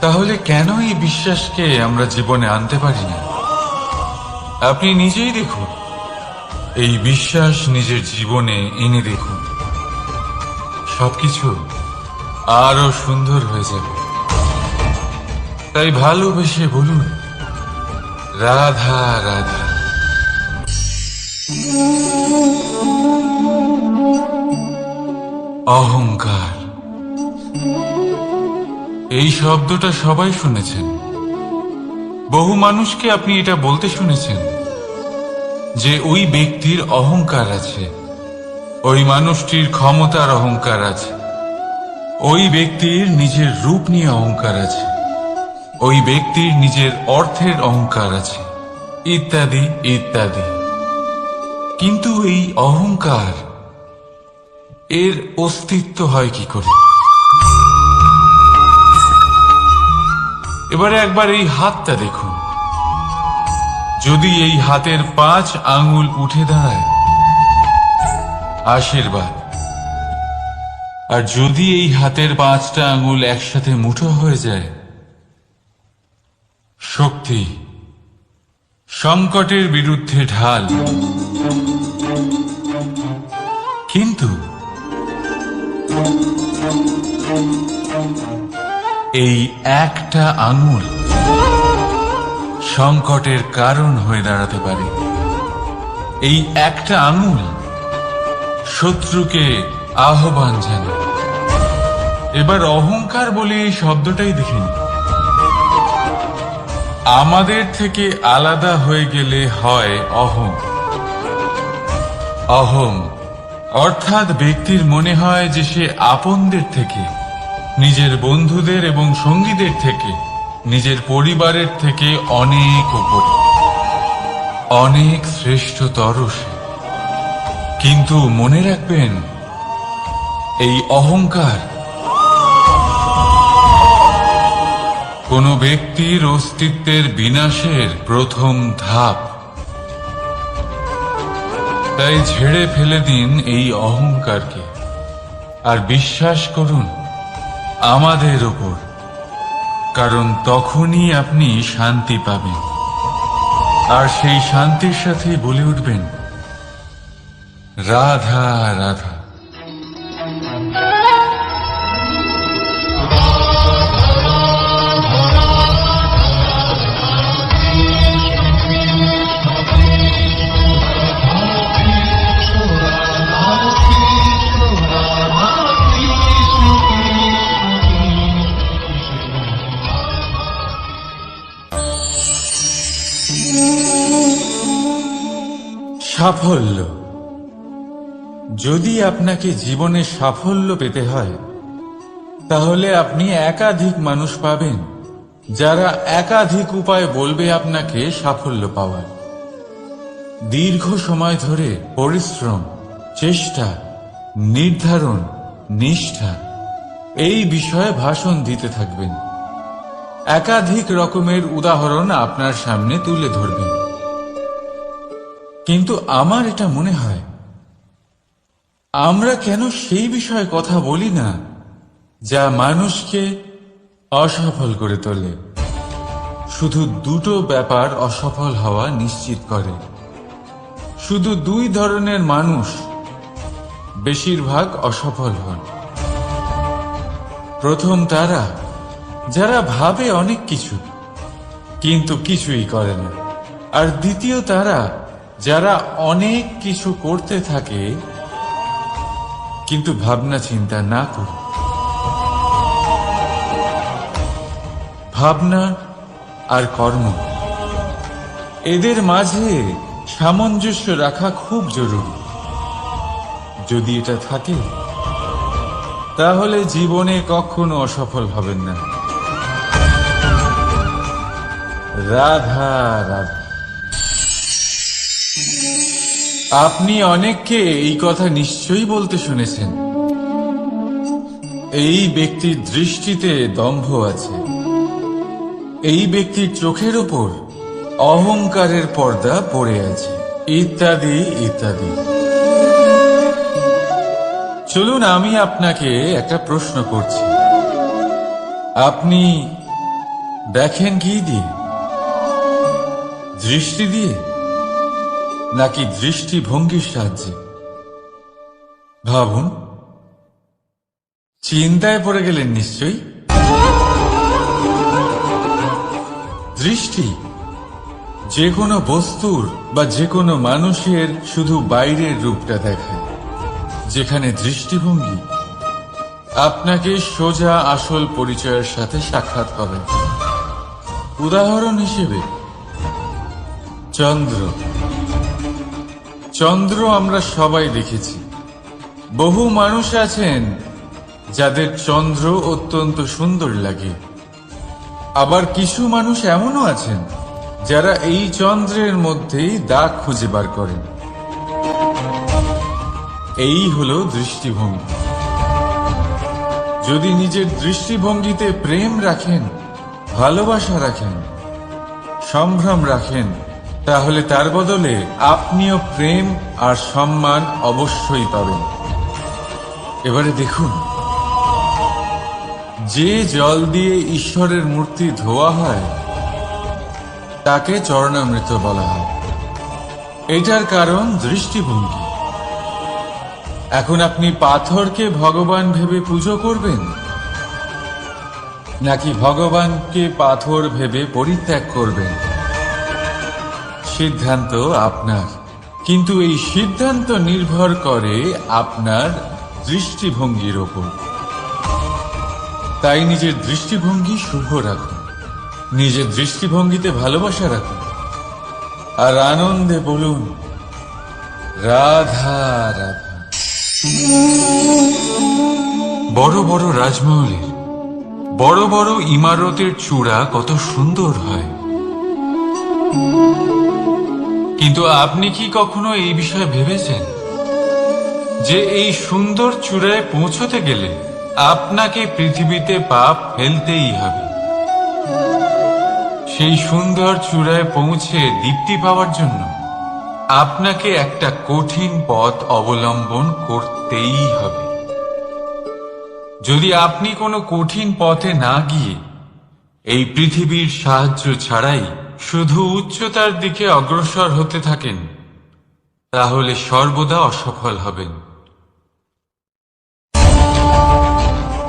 তাহলে কেন এই বিশ্বাসকে আমরা জীবনে আনতে পারি না? আপনি নিজেই দেখুন, এই বিশ্বাস নিজের জীবনে এনে দেখুন, সবকিছু আরো সুন্দর হয়ে যাবে। তাই ভালোবেসে বলুন, রাধা রাধা। অহংকার, এই শব্দটা সবাই শুনেছেন। বহু মানুষকে আপনি এটা বলতে শুনেছেন যে ওই ব্যক্তির অহংকার আছে, ওই মানুষটির ক্ষমতার অহংকার আছে, ওই ব্যক্তির নিজের রূপ নিয়ে অহংকার আছে, ওই ব্যক্তির নিজের অর্থের অহংকার আছে, ইত্যাদি ইত্যাদি। কিন্তু এই অহংকার, এর অস্তিত্ব হয় কি করে? এবারে একবার এই হাতটা দেখুন। যদি এই হাতের 5 আঙ্গুল উঠে দাঁড়ায়, আশীর্বাদ। আর যদি এই হাতের 5টা আঙ্গুল একসাথে মুঠো হয়ে যায়, শক্তি। সংকটের বিরুদ্ধে ঢাল। কিন্তু এই একটা আঙুল সংকটের কারণ হয়ে দাঁড়াতে পারে। এই একটা আঙুল শত্রুকে আহ্বান জানায়। এবার অহংকার বলে এই শব্দটাই দেখিনি। আমাদের থেকে আলাদা হয়ে গেলে হয় অহং। অহং অর্থাৎ ব্যক্তির মনে হয় যে সে আপনদের থেকে, নিজের বন্ধুদের এবং সঙ্গীদের থেকে, নিজের পরিবারের থেকে অনেক উপরে, অনেক শ্রেষ্ঠতর সে। কিন্তু মনে রাখবেন, এই অহংকার কোন ব্যক্তির অস্তিত্বের বিনাশের প্রথম ধাপ। তাই ঝেড়ে ফেলে দিন এই অহংকারকে, আর বিশ্বাস করুন আমাদের উপর, কারণ তখনই আপনি শান্তি পাবেন। আর সেই শান্তির সাথে বলে উঠবেন, রাধা রাধা। সাফল্য। যদি আপনাকে জীবনে সাফল্য পেতে হয়, তাহলে আপনি একাধিক মানুষ পাবেন যারা একাধিক উপায় বলবে আপনাকে সাফল্য পাওয়ার। দীর্ঘ সময় ধরে পরিশ্রম, চেষ্টা, নির্ধারণ, নিষ্ঠা এই বিষয়ে ভাষণ দিতে থাকবেন। একাধিক রকমের উদাহরণ আপনার সামনে তুলে ধরবেন। কিন্তু আমার এটা মনে হয়, আমরা কেন সেই বিষয়ে কথা বলি না যা মানুষকে অসফল করে তোলে? শুধু দুটো ব্যাপার অসফল হওয়া নিশ্চিত করে। শুধু 2 ধরনের মানুষ বেশিরভাগ অসফল হন। প্রথম তারা যারা ভাবে অনেক কিছু কিন্তু কিছুই করে না। আর দ্বিতীয় তারা যারা অনেক কিছু করতে থাকে কিন্তু ভাবনা চিন্তা না করে। ভাবনা আর কর্ম, এদের মাঝে সামঞ্জস্য রাখা খুব জরুরি। যদি এটা থাকে, তাহলে জীবনে কখনো অসফল হবেন না। রাধা রাধা। আপনি অনেককে এই কথা নিশ্চয়ই বলতে শুনেছেন, এই ব্যক্তির দৃষ্টিতে দম্ভ আছে, এই ব্যক্তির চোখের ওপর অহংকারের পর্দা পড়ে আছে, ইত্যাদি ইত্যাদি। চলুন আমি আপনাকে একটা প্রশ্ন করছি। আপনি দেখেন কি দিয়ে? দৃষ্টি দিয়ে নাকি দৃষ্টিভঙ্গির সাহায্যে? ভাবুন। চিন্তায় পড়ে গেলেন নিশ্চয়ই। দৃষ্টি যে কোনো বস্তুর বা যে কোনো মানুষের শুধু বাইরের রূপটা দেখায়, যেখানে দৃষ্টিভঙ্গি আপনাকে সোজা আসল পরিচয়ের সাথে সাক্ষাৎ করে। উদাহরণ হিসেবে চন্দ্র। চন্দ্র আমরা সবাই দেখেছি। বহু মানুষ আছেন যাদের চন্দ্র অত্যন্ত সুন্দর লাগে। আবার কিছু মানুষ এমনও আছেন যারা এই চন্দ্রের মধ্যেই দাগ খুঁজে বার করেন। এই হলো দৃষ্টিভঙ্গি। যদি নিজের দৃষ্টিভঙ্গিতে প্রেম রাখেন, ভালোবাসা রাখেন, সম্ভ্রম রাখেন, তাহলে তার বদলে আপনিও প্রেম আর সম্মান অবশ্যই পাবেন। এবারে দেখুন, যে জল দিয়ে ঈশ্বরের মূর্তি ধোয়া হয় তাকে চরণামৃত বলা হয়। এটার কারণ দৃষ্টিভঙ্গি। এখন আপনি পাথরকে ভগবান ভেবে পুজো করবেন, নাকি ভগবানকে পাথর ভেবে পরিত্যাগ করবেন? সিদ্ধান্ত আপনার, কিন্তু এই সিদ্ধান্ত নির্ভর করে আপনার দৃষ্টিভঙ্গির ওপর। তাই নিজের দৃষ্টিভঙ্গি শুভ রাখুন, নিজের দৃষ্টিভঙ্গিতে ভালোবাসা রাখুন, আর আনন্দে বলুন রাধা রাধা। বড় বড় রাজমহলের বড় বড় ইমারতের চূড়া কত সুন্দর হয়, কিন্তু আপনি কি কখনো এই বিষয়ে ভেবেছেন যে এই সুন্দর চূড়ায় পৌঁছতে গেলে আপনাকে পৃথিবীতে পা ফেলতেই হবে? সেই সুন্দর চূড়ায় পৌঁছে দীপ্তি পাওয়ার জন্য আপনাকে একটা কঠিন পথ অবলম্বন করতেই হবে। যদি আপনি কোনো কঠিন পথে না গিয়ে এই পৃথিবীর সাহায্য ছাড়াই শুধু উচ্চতার দিকে অগ্রসর হতে থাকেন, তাহলে সর্বদা অসফল হবেন।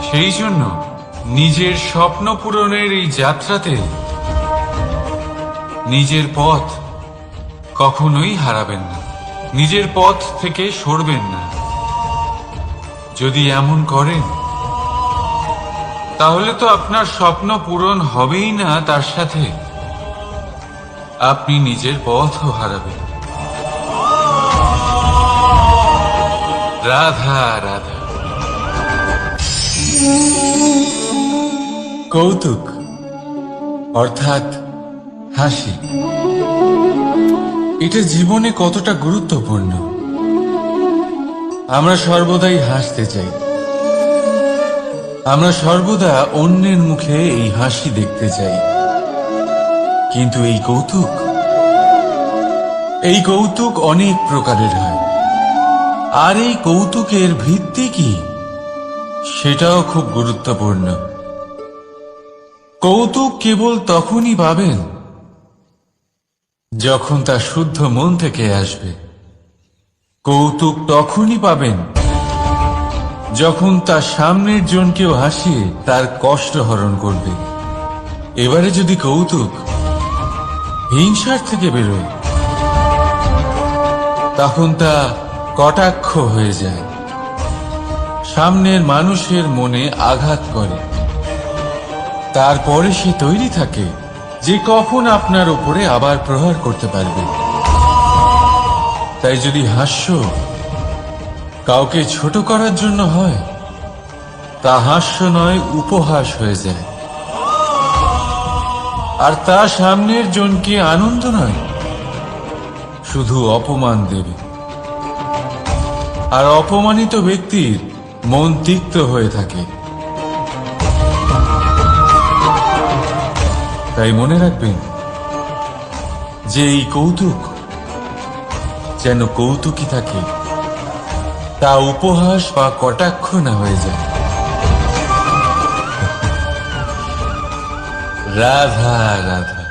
সেই জন্য নিজের স্বপ্ন পূরণের এই যাত্রাতে নিজের পথ কখনোই হারাবেন না, নিজের পথ থেকে সরবেন না। যদি এমন করেন তাহলে তো আপনার স্বপ্ন পূরণ হবেই না, তার সাথে আপনি নিজের পথও হারাবেন। রাধা রাধা। কৌতুক অর্থাৎ হাসি, এটা জীবনে কতটা গুরুত্বপূর্ণ। আমরা সর্বদাই হাসতে চাই, আমরা সর্বদা অন্যের মুখে এই হাসি দেখতে চাই। কিন্তু এই কৌতুক অনেক প্রকারের হয়, আর এই কৌতুকের ভিত্তি কি সেটাও খুব গুরুত্বপূর্ণ। কৌতুক কেবল তখনই পাবেন যখন তা শুদ্ধ মন থেকে আসবে। কৌতুক তখনই পাবেন যখন তার সামনের জনকেও হাসিয়ে তার কষ্ট হরণ করবে। এবারে যদি কৌতুক হিংসার থেকে বেরোয়, তখন তা কটাক্ষ হয়ে যায়, সামনের মানুষের মনে আঘাত করে। তারপরে সে তৈরি থাকে যে কখন আপনার উপরে আবার প্রহার করতে পারবে। তাই যদি হাস্য কাউকে ছোট করার জন্য হয়, তা হাস্য নয়, উপহাস হয়ে যায়। আর তা সামনের জনকে আনন্দ নয়, শুধু অপমান দেবে। আর অপমানিত ব্যক্তির মন তিক্ত হয়ে থাকে। তাই মনে রাখবেন যে এই কৌতুক যেন কৌতুকই থাকে, তা উপহাস বা কটাক্ষ না হয়ে যায়। রাধা রাধা।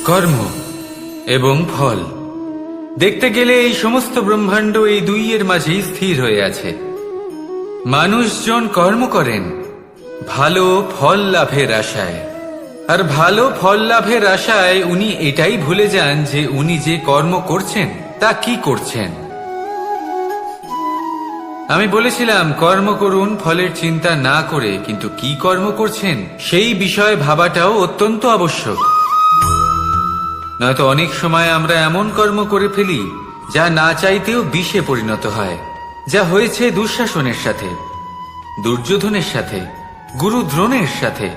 কর্ম এবং ফল দেখতে গেলে এই সমস্ত ব্রহ্মাণ্ড এই দুইয়ের মাঝেই স্থির হয়ে আছে। মানুষজন কর্ম করেন ভালো ফল লাভের আশায়, আর ভালো ফল লাভের আশায় উনি এটাই ভুলে যান যে উনি যে কর্ম করছেন তা কি করছেন। আমি বলেছিলাম কর্ম করুন ফলের চিন্তা না করে, কিন্তু কি কর্ম করছেন সেই বিষয়ে ভাবাটাও অত্যন্ত আবশ্যক। নয়তো অনেক সময় আমরা এমন কর্ম করে ফেলি যা না চাইতেও বিষে পরিণত হয়, যা হয়েছে দুঃশাসনের সাথে, দুর্যোধনের সাথে, গুরু দ্রোণের সাথে।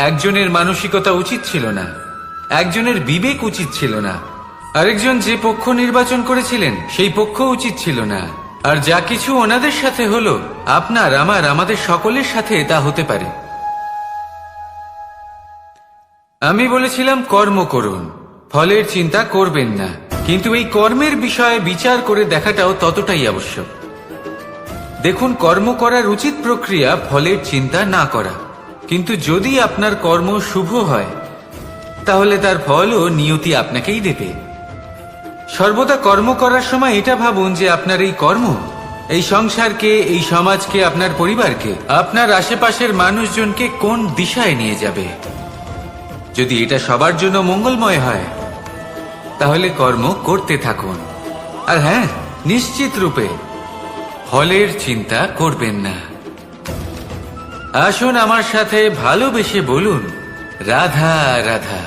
একজনের মানসিকতা উচিত ছিল না, একজনের বিবেক উচিত ছিল না, আরেকজন যে পক্ষ নির্বাচন করেছিলেন সেই পক্ষ উচিত ছিল না। আর যা কিছু ওনাদের সাথে হলো, আপনার আমার আমাদের সকলের সাথে তা হতে পারে। আমি বলেছিলাম কর্ম করুন, ফলের চিন্তা করবেন না, কিন্তু এই কর্মের বিষয়ে বিচার করে দেখাটাও ততটাই আবশ্যক। দেখুন, কর্ম করার উচিত প্রক্রিয়া ফলের চিন্তা না করা, কিন্তু যদি আপনার কর্ম শুভ হয় তাহলে তার ফলও নিয়তি আপনাকেই দেবে। সর্বদা কর্ম করার সময় এটা ভাবুন যে আপনার এই কর্ম এই সংসারকে, এই সমাজকে, আপনার পরিবারকে, আপনার আশেপাশের মানুষজনকে কোন দিশায় নিয়ে যাবে। যদি এটা সবার জন্য মঙ্গলময় হয় তাহলে কর্ম করতে থাকুন। আর হ্যাঁ, নিশ্চিত রূপে ফলের চিন্তা করবেন না। আসুন আমার সাথে ভালোবেসে বলুন, রাধা রাধা।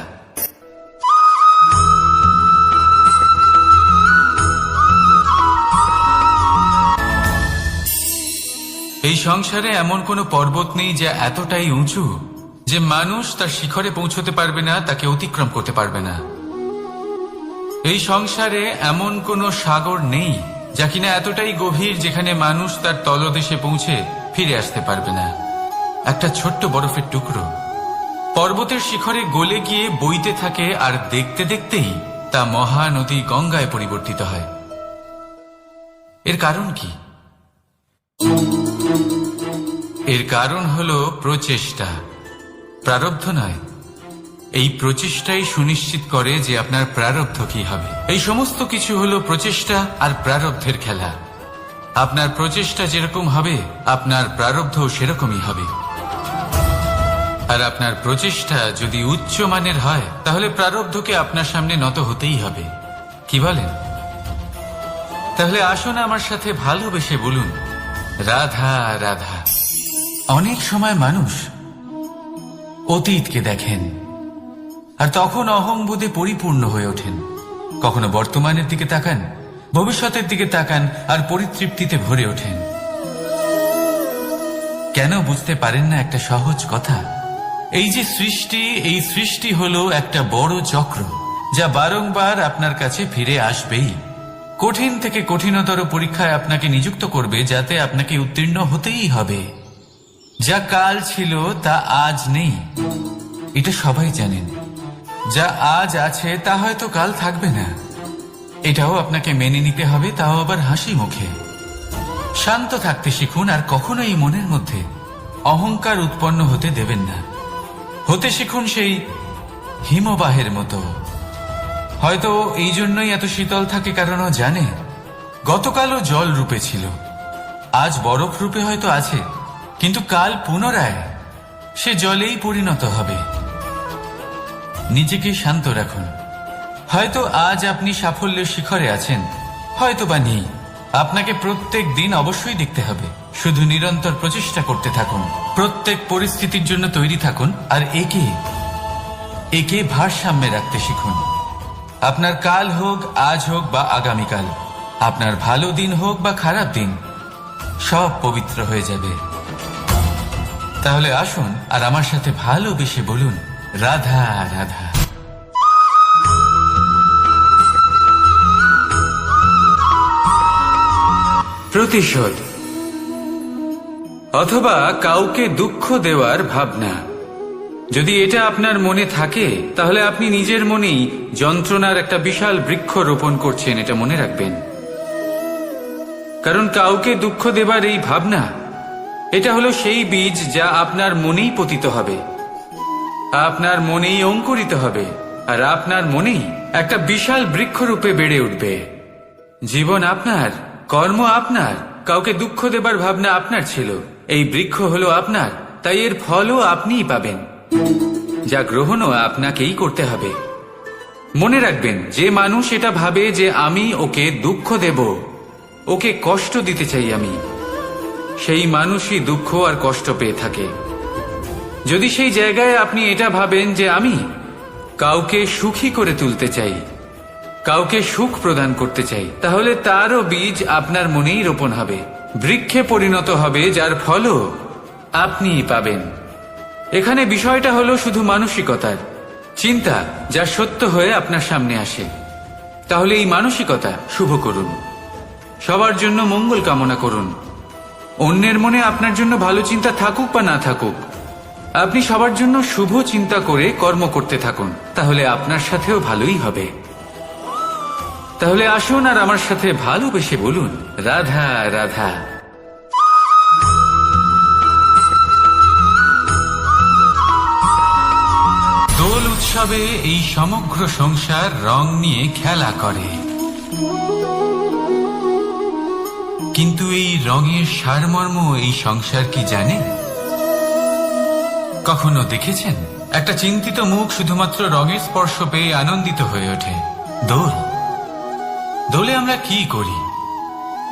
এই সংসারে এমন কোনো পর্বত নেই যা এতটাই উঁচু যে মানুষ তার শিখরে পৌঁছতে পারবে না, তাকে অতিক্রম করতে পারবে না। এই সংসারে এমন কোনো সাগর নেই যা কিনা এতটাই গভীর যেখানে মানুষ তার তলদেশে পৌঁছে ফিরে আসতে পারবে না। একটা ছোট্ট বরফের টুকরো পর্বতের শিখরে গলে গিয়ে বইতে থাকে, আর দেখতে দেখতেই তা মহানদী গঙ্গায় পরিবর্তিত হয়। এর কারণ কি? এর কারণ হলো প্রচেষ্টা, প্রারব্ধ নয়। এই প্রচেষ্টাই সুনিশ্চিত করে যে আপনার প্রারব্ধ কি হবে। এই সমস্ত কিছু হলো প্রচেষ্টা আর প্রারব্ধের খেলা। আপনার প্রচেষ্টা যেরকম হবে আপনার প্রারব্ধ সেরকমই হবে। আর আপনার প্রচেষ্টা যদি উচ্চ মানের হয় তাহলে প্রারব্ধকে আপনার সামনে নত হতেই হবে। কি বলেন? তাহলে আসুন আমার সাথে ভালোবেসে বলুন, রাধা রাধা। অনেক সময় মানুষ অতীতকে দেখেন আর তখন অহংবোধে পরিপূর্ণ হয়ে ওঠেন। কখনো বর্তমানের দিকে তাকান, ভবিষ্যতের দিকে তাকান আর পরিতৃপ্তিতে ভরে ওঠেন। কেন বুঝতে পারেন না একটা সহজ কথা? এই যে সৃষ্টি, এই সৃষ্টি হলো একটা বড় চক্র যা বারংবার আপনার কাছে ফিরে আসবেই। কঠিন থেকে কঠিনতর পরীক্ষায় আপনাকে নিযুক্ত করবে, যাতে আপনাকে উত্তীর্ণ হতেই হবে। যা কাল ছিল তা আজ নেই, এটা সবাই জানেন। যা আজ আছে তা হয়তো কাল থাকবে না, এটাও আপনাকে মেনে নিতে হবে, তাও আবার হাসি মুখে। শান্ত থাকতে শিখুন আর কখনোই মনের মধ্যে অহংকার উৎপন্ন হতে দেবেন না। হতে শিখুন সেই হিমবাহের মতো। হয়তো এই জন্যই এত শীতল থাকে, কারণ ও জানে গতকালও জল রূপে ছিল, আজ বরফ রূপে হয়তো আছে, কিন্তু কাল পুনরায় সে জলেই পরিণত হবে। নিজেকে শান্ত রাখুন। হয়তো আজ আপনি সাফল্যের শিখরে আছেন, হয়তো বা নেই। আপনাকে প্রত্যেক দিন অবশ্যই দেখতে হবে। শুধু নিরন্তর প্রচেষ্টা করতে থাকুন, প্রত্যেক পরিস্থিতির জন্য তৈরি থাকুন, আর একে ভারসাম্যে রাখতে শিখুন। আপনার কাল হোক, আজ হোক বা আগামীকাল, আপনার ভালো দিন হোক বা খারাপ দিন, সব পবিত্র হয়ে যাবে। তাহলে আসুন আর আমার সাথে ভালোবেসে বলুন, রাধা রাধা। প্রতিশোধ অথবা কাউকে দুঃখ দেওয়ার ভাবনা। যদি এটা আপনার মনে থাকে তাহলে আপনি নিজের মনেই যন্ত্রণার একটা বিশাল বৃক্ষ রোপণ করছেন, এটা মনে রাখবেন। কারণ কাউকে দুঃখ দেবার এই ভাবনা, এটা হলো সেই বীজ যা আপনার মনেই পতিত হবে, আপনার মনেই অঙ্কুরিত হবে, আর আপনার মনেই একটা বিশাল বৃক্ষরূপে বেড়ে উঠবে। জীবন আপনার, কর্ম আপনার, কাউকে দুঃখ দেবার ভাবনা আপনার ছিল, এই বৃক্ষ হলো আপনার, তাই এর ফলও আপনিই পাবেন, যা গ্রহণও আপনাকেই করতে হবে। মনে রাখবেন, যে মানুষ এটা ভাবে যে আমি ওকে দুঃখ দেব, ওকে কষ্ট দিতে চাই আমি, সেই মানুষই দুঃখ আর কষ্ট পেয়ে থাকে। যদি সেই জায়গায় আপনি এটা ভাবেন যে আমি কাউকে সুখী করে তুলতে চাই, কাউকে সুখ প্রদান করতে চাই, তাহলে তারও বীজ আপনার মনেই রোপণ হবে, বৃক্ষে পরিণত হবে, যার ফলও আপনিই পাবেন। এখানে বিষয়টা হলো শুধু মানসিকতার চিন্তা, যা সত্য হয়ে আপনার সামনে আসে। তাহলে এই মানসিকতা শুভ করুন, সবার জন্য মঙ্গল কামনা করুন। অন্যের মনে আপনার জন্য ভালো চিন্তা থাকুক বা না থাকুক, আপনি সবার জন্য শুভ চিন্তা করে কর্ম করতে থাকুন, তাহলে আপনার সাথেও ভালোই হবে। তাহলে আসুন আর আমার সাথে ভালোবেসে বলুন, রাধা রাধা। দোল উৎসবে এই সমগ্র সংসার রং নিয়ে খেলা করে, কিন্তু এই রঙের সারমর্ম এই সংসার কি জানে? কখনো দেখেছেন একটা চিন্তিত মুখ শুধুমাত্র রঙের স্পর্শ পেয়ে আনন্দিত হয়ে ওঠে? দোলে আমরা কি করি?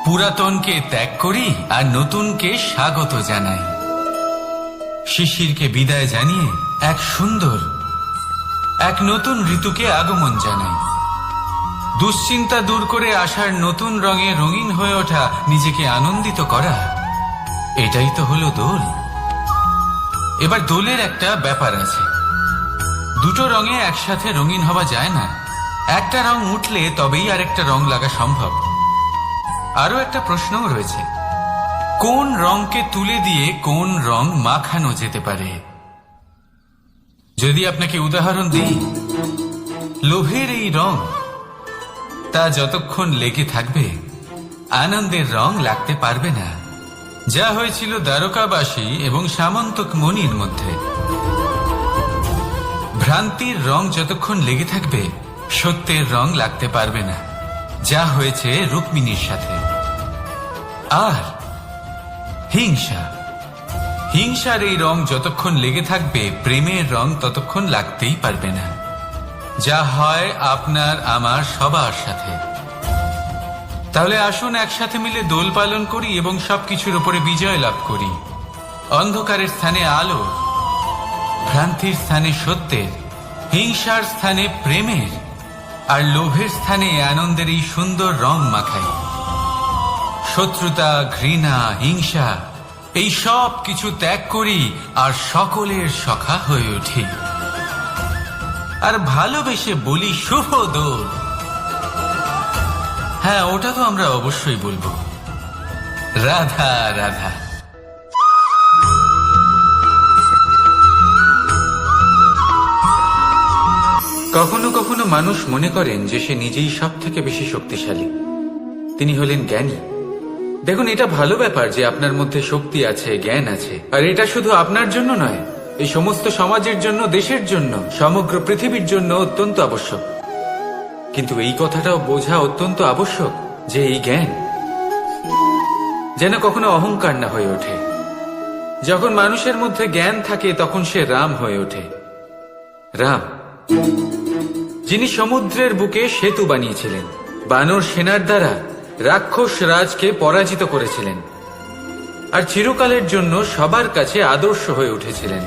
পুরাতনকে ত্যাগ করি আর নতুনকে স্বাগত জানাই। শিশিরকে বিদায় জানিয়ে এক নতুন ঋতুকে আগমন জানাই। দুশ্চিন্তা দূর করে আসার নতুন রঙে রঙিন হয়ে ওঠা, নিজেকে আনন্দিত করা, এটাই তো হলো দোল। এবার দোলের একটা ব্যাপার আছে, দুটো রঙে একসাথে রঙিন হওয়া যায় না। একটা রং উঠলে তবেই আরেকটা রং লাগা সম্ভব। আরো একটা প্রশ্নও রয়েছে, কোন রংকে তুলে দিয়ে কোন রং মাখানো যেতে পারে? যদি আপনাকে উদাহরণ দিই, লোভের এই রং, তা যতক্ষণ লেগে থাকবে আনন্দের রং লাগতে পারবে না, যা হয়েছিল দ্বারকাবাসী এবং সামন্তক মণির মধ্যে। ভ্রান্তির রং যতক্ষণ লেগে থাকবে সত্যের রং লাগতে পারবে না, যা হয়েছে রুক্মিণীর সাথে। আর হিংসার এই রং যতক্ষণ লেগে থাকবে প্রেমের রং ততক্ষণ লাগতেই পারবে না, যা হয় আপনার আমার সবার সাথে। তাহলে আসুন একসাথে মিলে দোল পালন করি এবং সবকিছুর উপরে বিজয় লাভ করি। অন্ধকারের স্থানে আলো, ভ্রান্তির স্থানে সত্যের, হিংসার স্থানে প্রেমের, আর লোভের স্থানে আনন্দের এই সুন্দর রং মাখাই। শত্রুতা, ঘৃণা, হিংসা, এই সব কিছু ত্যাগ করি আর সকলের সখা হয়ে উঠি, আর ভালোবেসে বলি শুভ দোল। হ্যাঁ, ওটা তো আমরা অবশ্যই বলবো, রাধা রাধা। কখনো কখনো মানুষ মনে করেন যে সে নিজেই সব থেকে বেশি শক্তিশালী, তিনি হলেন জ্ঞানী। দেখুন, এটা ভালো ব্যাপার যে আপনার মধ্যে শক্তি আছে, জ্ঞান আছে, আর এটা শুধু আপনার জন্য নয়, এই সমস্ত সমাজের জন্য, দেশের জন্য, সমগ্র পৃথিবীর জন্য অত্যন্ত আবশ্যক। কিন্তু এই কথাটাও বোঝা অত্যন্ত আবশ্যক যে এই জ্ঞান যেন কখনো অহংকার না হয়ে ওঠে। যখন মানুষের মধ্যে জ্ঞান থাকে তখন সে রাম হয়ে ওঠে। রাম, যিনি সমুদ্রের বুকে সেতু বানিয়েছিলেন, বানর সেনার দ্বারা রাক্ষস রাজকে পরাজিত করেছিলেন, আর চিরকালের জন্য সবার কাছে আদর্শ হয়ে উঠেছিলেন।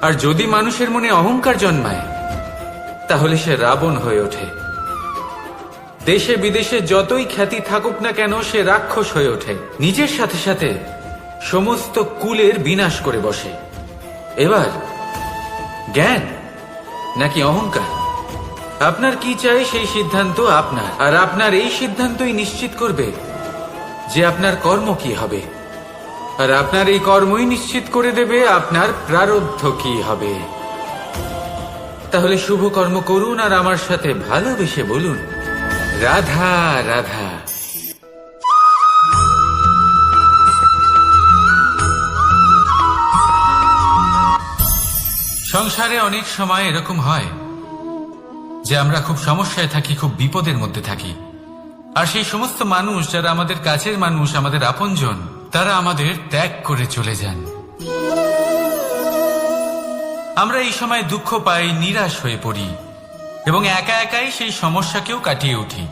আর যদি মানুষের মনে অহংকার জন্মায় তাহলে সে রাবণ হয়ে ওঠে। দেশে বিদেশে যতই খ্যাতি থাকুক না কেন, সে রাক্ষস হয়ে ওঠে, নিজের সাথে সাথে সমস্ত কুলের বিনাশ করে বসে। এবার জ্ঞান নাকি অহংকার, আপনার কি চাই সেই সিদ্ধান্ত আপনার, আর আপনার এই সিদ্ধান্তই নিশ্চিত করবে যে আপনার কর্ম কি হবে, আর আপনার এই কর্মই নিশ্চিত করে দেবে আপনার প্রারব্ধ কি হবে। তাহলে শুভ কর্ম করুন আর আমার সাথে ভালোবেসে বলুন, রাধা রাধা। সংসারে অনেক সময় এরকম হয় যে আমরা খুব সমস্যায় থাকি, খুব বিপদের মধ্যে থাকি। আর সেই সমস্ত মানুষ যারা আমাদের কাছের মানুষ, আমাদের আপনজন, তারা আমাদের ত্যাগ করে চলে যান। আমরা এই সময় দুঃখ পাই, নিরাশ হয়ে পড়ি এবং একা একাই সেই সমস্যাকেও কাটিয়ে উঠি।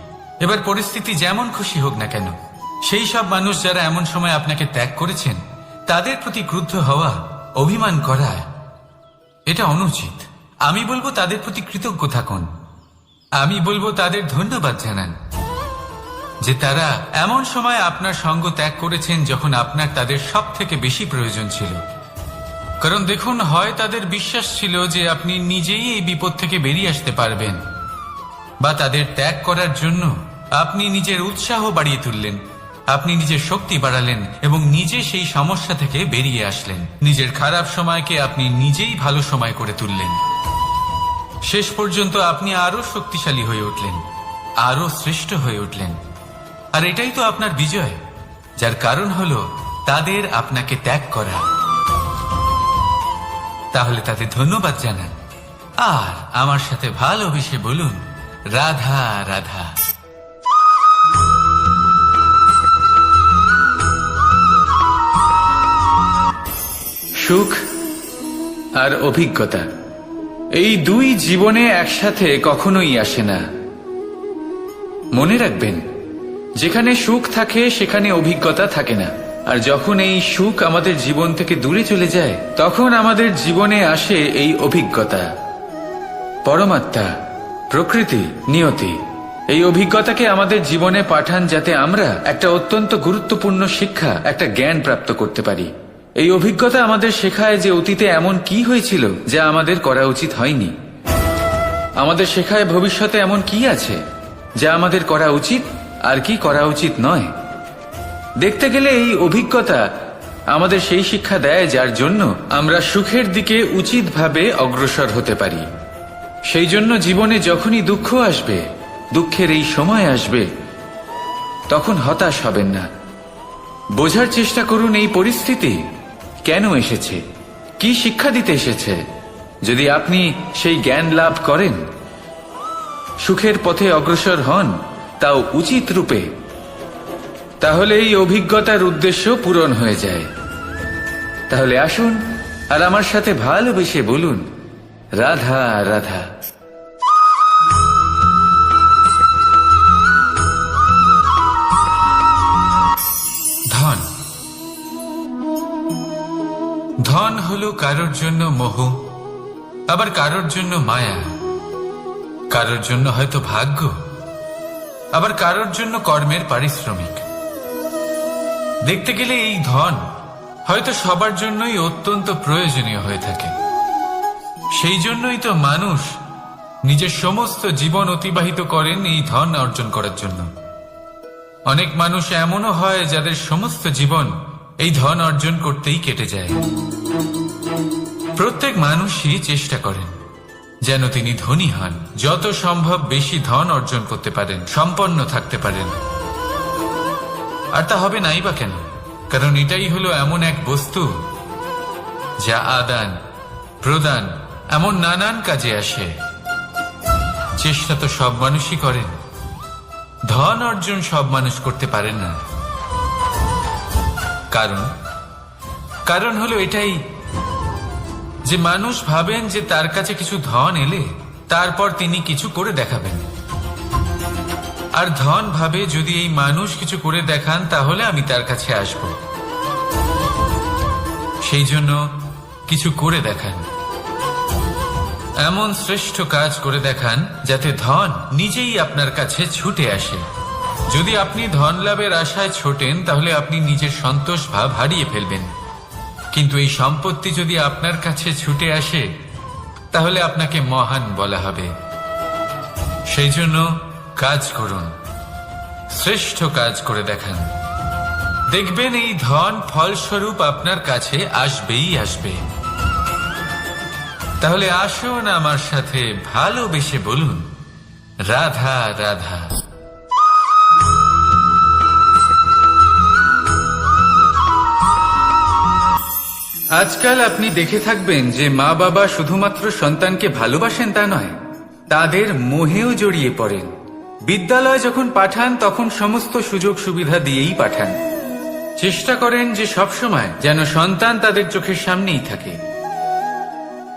এবার পরিস্থিতি যেমন খুশি হোক না কেন, সেই সব মানুষ যারা এমন সময় আপনাকে ত্যাগ করেছেন, তাদের প্রতি ক্রুদ্ধ হওয়া, অভিমান করা, এটা অনুচিত। আমি বলবো তাদের প্রতি কৃতজ্ঞ থাকুন। আমি বলবো তাদের ধন্যবাদ জানান যে তারা এমন সময় আপনার সঙ্গ ত্যাগ করেছেন যখন আপনার তাদের সব থেকে বেশি প্রয়োজন ছিল। কারণ দেখুন, হয় তাদের বিশ্বাস ছিল যে আপনি নিজেই এই বিপদ থেকে বেরিয়ে আসতে পারবেন, বা তাদের ত্যাগ করার জন্য আপনি নিজের উৎসাহ বাড়িয়ে তুললেন, আপনি নিজের শক্তি বাড়ালেন এবং নিজে সেই সমস্যা থেকে বেরিয়ে আসলেন। নিজের খারাপ সময়কে আপনি নিজেই ভালো সময় করে তুললেন। শেষ পর্যন্ত আপনি আরো শক্তিশালী হয়ে উঠলেন, আরো শ্রেষ্ঠ হয়ে উঠলেন। আর এটাই তো আপনার বিজয়, যার কারণ হলো তাদের আপনাকে ত্যাগ করা। তাহলে তাদের ধন্যবাদ জানান আর আমার সাথে ভালোবেসে বলুন, রাধা রাধা। সুখ আর অভিজ্ঞতা, এই দুই জীবনে একসাথে কখনোই আসে না। মনে রাখবেন, যেখানে সুখ থাকে সেখানে অভিজ্ঞতা থাকে না। আর যখন এই সুখ আমাদের জীবন থেকে দূরে চলে যায়, তখন আমাদের জীবনে আসে এই অভিজ্ঞতা। পরমাত্মা, প্রকৃতি, নিয়তি এই অভিজ্ঞতাকে আমাদের জীবনে পাঠান যাতে আমরা একটা অত্যন্ত গুরুত্বপূর্ণ শিক্ষা, একটা জ্ঞান প্রাপ্ত করতে পারি। এই অভিজ্ঞতা আমাদের শেখায় যে অতীতে এমন কি হয়েছিল যা আমাদের করা উচিত হয়নি। আমাদের শেখায় ভবিষ্যতে এমন কি আছে যা আমাদের করা উচিত আর কি করা উচিত নয়। দেখতে গেলে এই অভিজ্ঞতা আমাদের সেই শিক্ষা দেয় যার জন্য আমরা সুখের দিকে উচিতভাবে অগ্রসর হতে পারি। সেই জন্য জীবনে যখনই দুঃখ আসবে, দুঃখের এই সময় আসবে, তখন হতাশ হবেন না। বোঝার চেষ্টা করুন এই পরিস্থিতি কেন এসেছে, কি শিক্ষা দিতে এসেছে। যদি আপনি সেই জ্ঞান লাভ করেন, সুখের পথে অগ্রসর হন, তাও উচিত রূপে, তাহলে এই অভিজ্ঞতার উদ্দেশ্য পূরণ হয়ে যায়। তাহলে আসুন আর আমার সাথে ভালোবেসে বলুন, রাধা রাধা। ধন, ধন হলো কারোর জন্য মোহ, আবার কারোর জন্য মায়া, কারোর জন্য হয়তো ভাগ্য, আবার কারোর জন্য কর্মের পারিশ্রমিক। দেখতে গেলে এই ধন হয়তো সবার জন্যই অত্যন্ত প্রয়োজনীয় হয়ে থাকে। সেই জন্যই তো মানুষ নিজের সমস্ত জীবন অতিবাহিত করেন এই ধন অর্জন করার জন্য। অনেক মানুষ এমনও হয় যাদের সমস্ত জীবন এই ধন অর্জন করতেই কেটে যায়। প্রত্যেক মানুষই চেষ্টা করেন যেন তিনি ধনী হন, যত সম্ভব বেশি ধন অর্জন করতে পারেন, সম্পন্ন থাকতে পারেন। আর তা হবে নাই বা কেন? কারণ এটাই হলো এমন এক বস্তু যা আদান প্রদান এমন নানান কাজে আসে। চেষ্টা তো সব মানুষই করেন, ধন অর্জন সব মানুষ করতে পারেন না। কারণ হলো এটাই যে মানুষ ভাবেন যে তার কাছে কিছু ধন এলে তারপর তিনি কিছু করে দেখাবেন। আর ধন ভাবে যদি এই মানুষ কিছু করে দেখান তাহলে আমি তার কাছে আসব। সেই জন্য কিছু করে দেখান, এমন শ্রেষ্ঠ কাজ করে দেখান যাতে ধন নিজেই আপনার কাছে ছুটে আসে। যদি আপনি ধন লাভের আশায় ছোটেন তাহলে আপনি নিজের সন্তোষ ভাব হারিয়ে ফেলবেন। কিন্তু এই সম্পত্তি যদি আপনার কাছে ছুটে আসে তাহলে আপনাকে মহান বলা হবে। সেই জন্য কাজ করুন, শ্রেষ্ঠ কাজ করে দেখান। দেখবেন এই ধন ফলস্বরূপ আপনার কাছে আসবেই আসবে। তাহলে আসুন আমার সাথে ভালোবেসে বলুন, রাধা রাধা। আজকাল আপনি দেখে থাকবেন যে মা বাবা শুধুমাত্র সন্তানকে ভালোবাসেন তা নয়, তাদের মোহেও জড়িয়ে পড়েন। বিদ্যালয়ে যখন পাঠান তখন সমস্ত সুযোগ সুবিধা দিয়েই পাঠান। চেষ্টা করেন যে সবসময় যেন সন্তান তাদের চোখের সামনেই থাকে।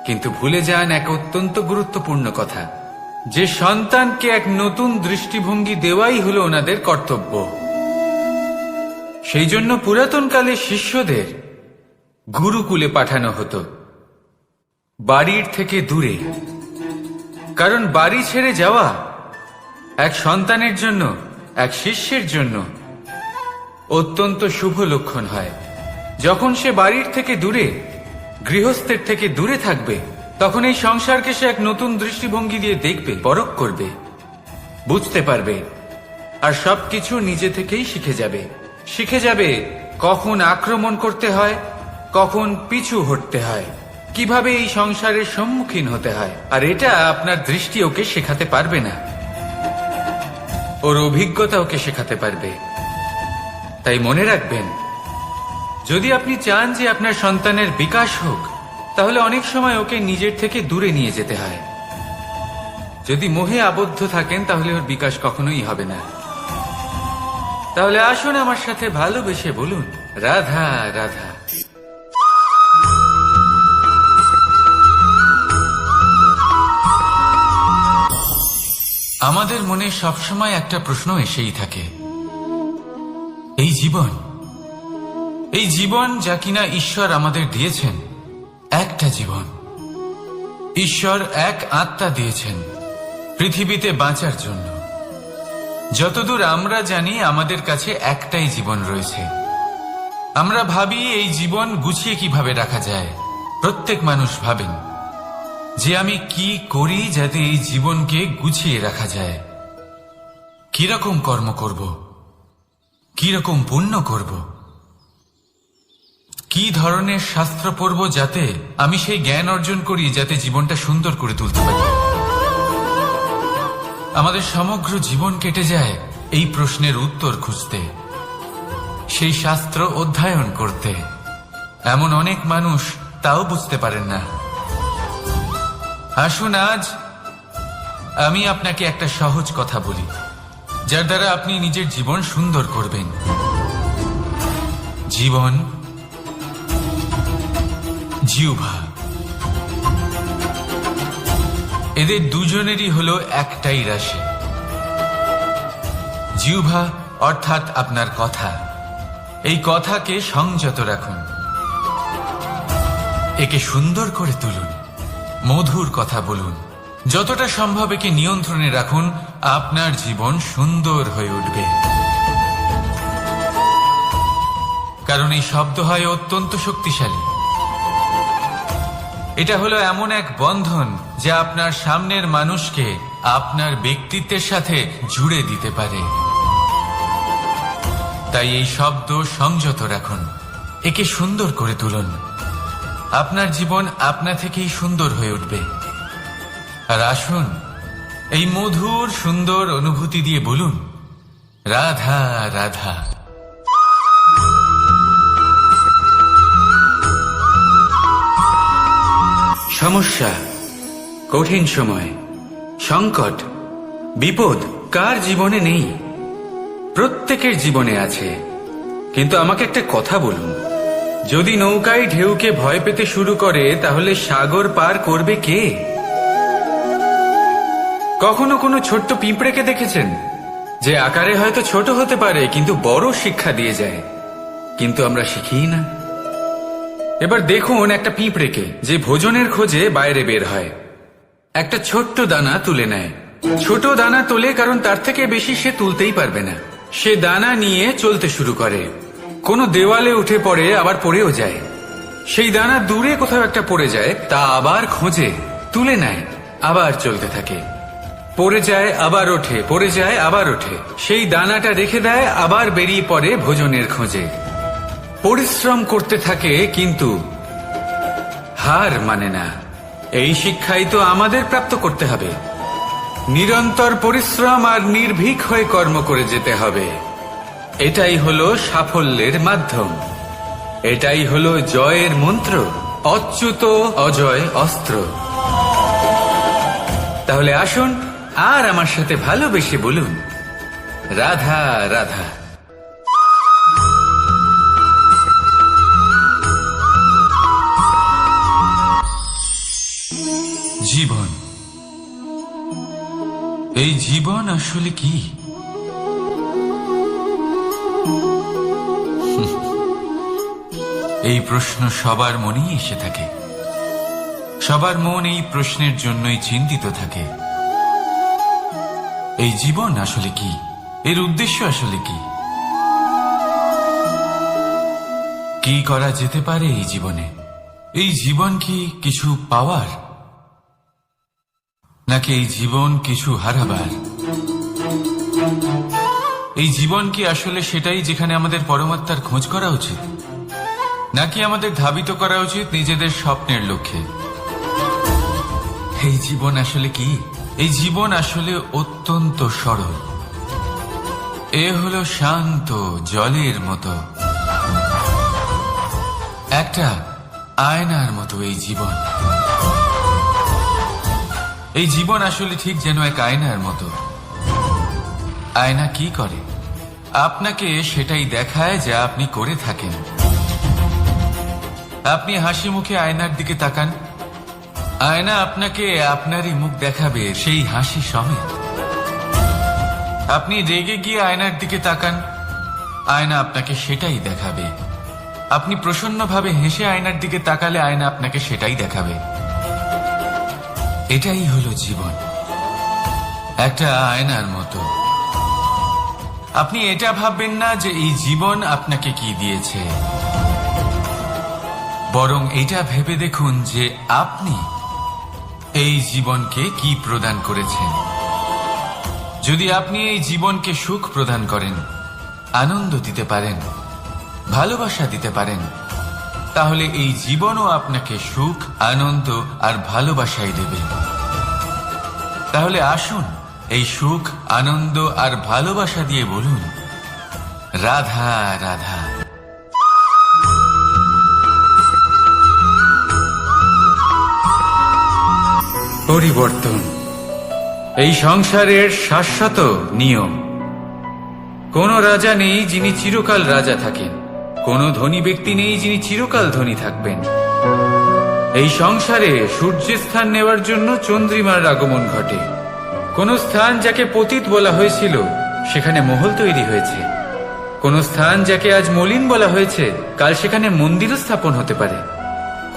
কিন্তু ভুলে যান এক অত্যন্ত গুরুত্বপূর্ণ কথা, যে সন্তানকে এক নতুন দৃষ্টিভঙ্গি দেওয়াই হলো ওনাদের কর্তব্য। সেই জন্য পুরাতনকালে শিষ্যদের গুরুকুলে পাঠানো হতো, বাড়ির থেকে দূরে। কারণ বাড়ি ছেড়ে যাওয়া এক সন্তানের জন্য, এক শিষ্যের জন্য অত্যন্ত শুভ লক্ষণ হয়। যখন সে বাড়ির থেকে দূরে, গৃহস্থের থেকে দূরে থাকবে, তখন এই সংসারকে সে এক নতুন দৃষ্টিভঙ্গি দিয়ে দেখবে, পরখ করবে, বুঝতে পারবে, আর সবকিছু নিজে থেকেই শিখে যাবে কখন আক্রমণ করতে হয়, কখন পিছু হটতে হয়, কিভাবে এই সংসারের সম্মুখীন হতে হয়। আর এটা আপনার দৃষ্টি ওকে শেখাতে পারবে না, ওর অভিজ্ঞতা ওকে শেখাতে পারবে। তাই মনে রাখবেন, যদি আপনি চান যে আপনার সন্তানের বিকাশ হোক, তাহলে অনেক সময় ওকে নিজের থেকে দূরে নিয়ে যেতে হয়। যদি মোহে আবদ্ধ থাকেন তাহলে ওর বিকাশ কখনোই হবে না। তাহলে আসুন আমার সাথে ভালোবেসে বলুন, রাধা রাধা। আমাদের মনে সবসময় একটা প্রশ্ন এসেই থাকে, এই জীবন যা কিনা ঈশ্বর আমাদের দিয়েছেন, একটা জীবন। ঈশ্বর এক আত্মা দিয়েছেন পৃথিবীতে বাঁচার জন্য। যতদূর আমরা জানি আমাদের কাছে একটাই জীবন রয়েছে। আমরা ভাবি এই জীবন গুছিয়ে কিভাবে রাখা যায়। প্রত্যেক মানুষ ভাবেন যে আমি কি করি যাতে এই জীবনকে গুছিয়ে রাখা যায়, কিরকম কর্ম করব, কিরকম পুণ্য করব, কি ধরনের শাস্ত্র পড়ব যাতে আমি সেই জ্ঞান অর্জন করি, যাতে জীবনটা সুন্দর করে তুলতে পারি। আমাদের সমগ্র জীবন কেটে যায় এই প্রশ্নের উত্তর খুঁজতে, সেই শাস্ত্র অধ্যয়ন করতে। এমন অনেক মানুষ তাও বুঝতে পারেন না। আসুন আজ আমি আপনাকে একটা সহজ কথা বলি, যার দ্বারা আপনি নিজের জীবন সুন্দর করবেন। জীবন, জিহ্বা, এদের দুজনেরই হলো একটাই রাশি। জিহ্বা অর্থাৎ আপনার কথা, এই কথাকে সংযত রাখুন, একে সুন্দর করে তুলুন, মধুর কথা বলুন, যতটা সম্ভব একে নিয়ন্ত্রণে রাখুন। আপনার জীবন সুন্দর হয়ে উঠবে। কারণ এই শব্দ হয় অত্যন্ত শক্তিশালী। এটা হলো এমন এক বন্ধন যা আপনার সামনের মানুষকে আপনার ব্যক্তিত্বের সাথে জুড়ে দিতে পারে। তাই এই শব্দ সংযত রাখুন, একে সুন্দর করে তুলুন। আপনার জীবন আপনা থেকেই সুন্দর হয়ে উঠবে। আর আসুন এই মধুর সুন্দর অনুভূতি দিয়ে বলুন, রাধা রাধা। সমস্যা, কঠিন সময়, সংকট, বিপদ কার জীবনে নেই? প্রত্যেকের জীবনে আছে। কিন্তু আমাকে একটা কথা বলুন, যদি নৌকায় ঢেউকে ভয় পেতে শুরু করে তাহলে সাগর পার করবে কে? কখনো কোনো ছোট্ট পিঁপড়েকে দেখেছেন, যে আকারে হয়তো ছোট হতে পারে কিন্তু বড় শিক্ষা দিয়ে যায়? কিন্তু আমরা শিখিই না। এবার দেখুন একটা পিঁপড়েকে, যে ভোজনের খোঁজে বাইরে বের হয়, একটা ছোট্ট দানা তুলে নেয়। ছোট দানা তোলে কারণ তার থেকে বেশি সে তুলতেই পারবে না। সে দানা নিয়ে চলতে শুরু করে, কোনো দেওয়ালে উঠে পড়ে, আবার পড়েও যায়। সেই দানা দূরে কোথাও একটা পড়ে যায়, তা আবার খোঁজে, তুলে নেয়, আবার চলতে থাকে। পড়ে যায় আবার ওঠে, পড়ে যায় আবার ওঠে। সেই দানাটা রেখে দেয়, আবার বেরিয়ে পড়ে ভোজনের খোঁজে। পরিশ্রম করতে থাকে কিন্তু হার মানে না। এই শিক্ষাই তো আমাদের প্রাপ্ত করতে হবে। নিরন্তর পরিশ্রম আর নির্ভীক হয়ে কর্ম করে যেতে হবে। এটাই হলো সাফল্যের মাধ্যম, এটাই হলো জয়ের মন্ত্র, অচ্যুত অজয় অস্ত্র। তাহলে আসুন আর আমার সাথে ভালোবেসে বলুন, রাধা রাধা। জীবন, এই জীবন আসলে কি? এই প্রশ্ন সবার মনেই এসে থাকে। সবার মন এই প্রশ্নের জন্যই চিন্তিত থাকে। এই জীবন আসলে কি? এর উদ্দেশ্য আসলে কি? কি করা যেতে পারে এই জীবনে? এই জীবন কি কিছু পাওয়ার, নাকি এই জীবন কিছু হারাবার? এই জীবন কি আসলে সেটাই যেখানে আমাদের পরমাত্মার খোঁজ করা উচিত, নাকি আমাদের ধাবিত করা উচিত নিজেদের স্বপ্নের লক্ষ্যে? এই জীবন আসলে কি? এই জীবন আসলে অত্যন্ত সরল। এ হলো শান্ত জলের মতো, একটা আয়নার মতো এই জীবন। এই জীবন আসলে ঠিক যেন এক আয়নার মতো। আয়না কি করে? আপনাকে সেটাই দেখায় যা আপনি করে থাকেন। আপনি হাসি মুখে আয়নার দিকে তাকান, আয়না আপনাকে আপনারই মুখ দেখাবে সেই হাসি সমেত। আপনি রেগে গিয়ে আয়নার দিকে তাকান, আয়না আপনাকে সেটাই দেখাবে। আপনি প্রসন্নভাবে হেসে আয়নার দিকে তাকালে আয়না আপনাকে সেটাই দেখাবে। এটাই হলো জীবন, একটা আয়নার মতো। আপনি এটা ভাববেন না যে এই জীবন আপনাকে কি দিয়েছে, বরং এটা ভেবে দেখুন যে আপনি এই জীবনকে কি প্রদান করেছেন। যদি আপনি এই জীবনকে সুখ প্রদান করেন, আনন্দ দিতে পারেন, ভালোবাসা দিতে পারেন, তাহলে এই জীবনও আপনাকে সুখ, আনন্দ আর ভালোবাসাই দেবে। তাহলে আসুন এই সুখ, আনন্দ আর ভালোবাসা দিয়ে বলুন, রাধা রাধা। পরিবর্তন এই সংসারের শাশ্বত নিয়ম। কোন রাজা নেই যিনি চিরকাল রাজা থাকেন, কোন ধনী ব্যক্তি নেই যিনি চিরকাল ধনী থাকবেন। এই সংসারে সূর্যের স্থান নেওয়ার জন্য চন্দ্রিমার আগমন ঘটে। কোন স্থান যাকে পতিত বলা হয়েছিল সেখানে মহল তৈরি হয়েছে। কোন স্থান যাকে আজ মলিন বলা হয়েছে কাল সেখানে মন্দিরও স্থাপন হতে পারে।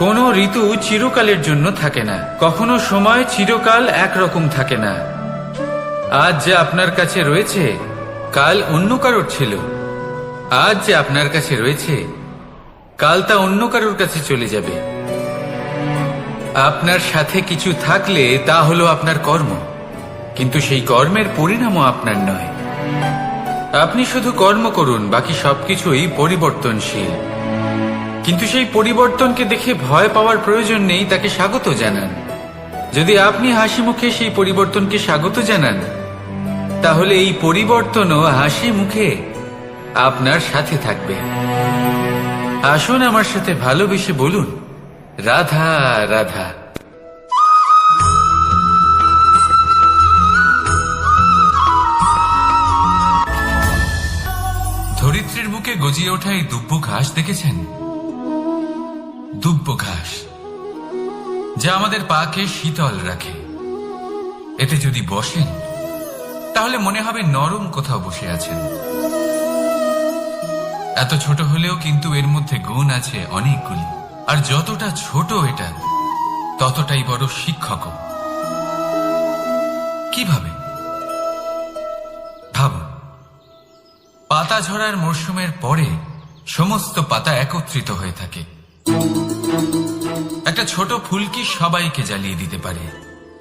কোন ঋতু চিরকালের জন্য থাকে না, কখনো সময় চিরকাল একরকম থাকে না। আজ যা আপনার কাছে রয়েছে কাল অন্য কারোর ছিল, আজ যে আপনার কাছে রয়েছে কাল তা অন্য কারোর কাছে চলে যাবে। আপনার সাথে কিছু থাকলে তা হলো আপনার কর্ম, কিন্তু সেই কর্মের পরিণামও আপনার নয়। আপনি শুধু কর্ম করুন, বাকি সবকিছুই পরিবর্তনশীল। কিন্তু সেই পরিবর্তনকে দেখে ভয় পাওয়ার প্রয়োজন নেই, তাকে স্বাগত জানান। যদি আপনি হাসি মুখে সেই পরিবর্তনকে স্বাগত জানান, তাহলে এই পরিবর্তনও হাসি মুখে আপনার সাথে থাকবে। আসুন আমার সাথে ভালোবেসে বলুন, রাধা রাধা। ধরিত্রীর বুকে গজিয়ে ওঠা এই দুব্য ঘাস দেখেছেন? দুব্য ঘাস যা আমাদের পাকে শীতল রাখে। এতে যদি বসেন তাহলে মনে হবে নরম কোথাও বসে আছেন। এত ছোট হলেও কিন্তু এর মধ্যে গুণ আছে অনেকগুলি, আর যতটা ছোট এটা ততটাই বড় শিক্ষক। কিভাবে? ভাবুন, পাতা ঝরার মরশুমের পরে সমস্ত পাতা একত্রিত হয়ে থাকে। একটা ছোট ফুলকি সবাইকে জ্বালিয়ে দিতে পারে,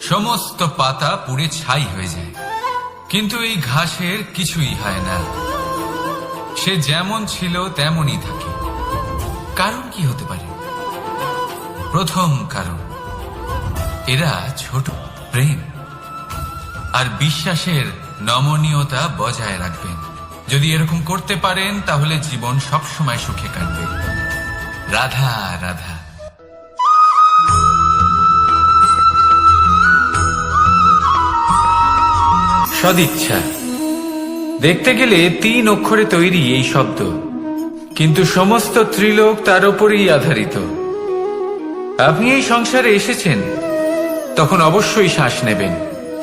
সমস্ত পাতা পুড়ে ছাই হয়ে যায়। কিন্তু এই ঘাসের কিছুই হয় না, সে যেমন ছিল তেমনই থাকে। কারণ কি হতে পারে? প্রথম কারণ, এরা ছোট প্রেম আর বিশ্বাসের নমনীয়তা বজায় রাখবেন। যদি এরকম করতে পারেন তাহলে জীবন সবসময় সুখে কাটবে। রাধা রাধা। সদিচ্ছা দেখতে গেলে 3 অক্ষরে তৈরি এই শব্দ, কিন্তু সমস্ত ত্রিলোক তার উপরেই আধারিত। আপনি এই সংসারে এসেছেন, তখন অবশ্যই শ্বাস নেবেন,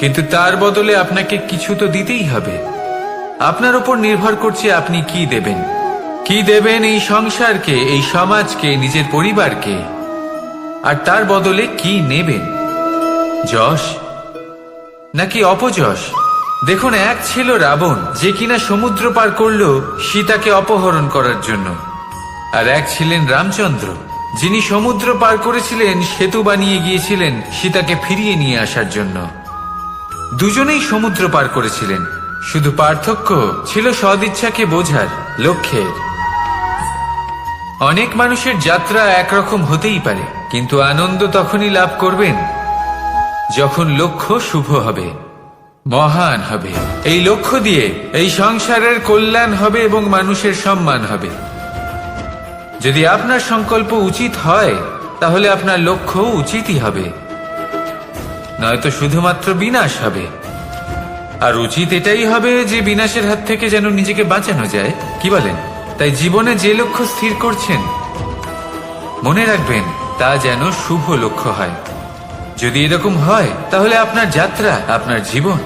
কিন্তু তার বদলে আপনাকে কিছু তো দিতেই হবে। আপনার উপর নির্ভর করছে আপনি কি দেবেন। কি দেবেন এই সংসারকে, এই সমাজকে, নিজের পরিবারকে, আর তার বদলে কি নেবেন? যশ নাকি অপযশ? দেখুন, এক ছিল রাবণ, যে কিনা সমুদ্র পার করল সীতাকে অপহরণ করার জন্য, আর এক ছিলেন রামচন্দ্র, যিনি সমুদ্র পার করেছিলেন, সেতু বানিয়ে গিয়েছিলেন সীতাকে ফিরিয়ে নিয়ে আসার জন্য। দুজনেই সমুদ্র পার করেছিলেন, শুধু পার্থক্য ছিল সদিচ্ছাকে বোঝার লক্ষ্যের। অনেক মানুষের যাত্রা একরকম হতেই পারে, কিন্তু আনন্দ তখনই লাভ করবেন যখন লক্ষ্য শুভ হবে, মহান হবে। এই লক্ষ্য দিয়ে এই সংসারের কল্যাণ হবে এবং মানুষের সম্মান হবে। যদি আপনার সংকল্প উচিত হয়, তাহলে আপনার লক্ষ্য উচিতই হবে, নয়তো শুধুমাত্র বিনাশ হবে। আর উচিত এটাই হবে যে বিনাশের হাত থেকে যেন নিজেকে বাঁচানো যায়, কি বলেন? তাই জীবনে যে লক্ষ্য স্থির করছেন, মনে রাখবেন তা যেন শুভ লক্ষ্য হয়। যদি এরকম হয়, তাহলে আপনার যাত্রা, আপনার জীবন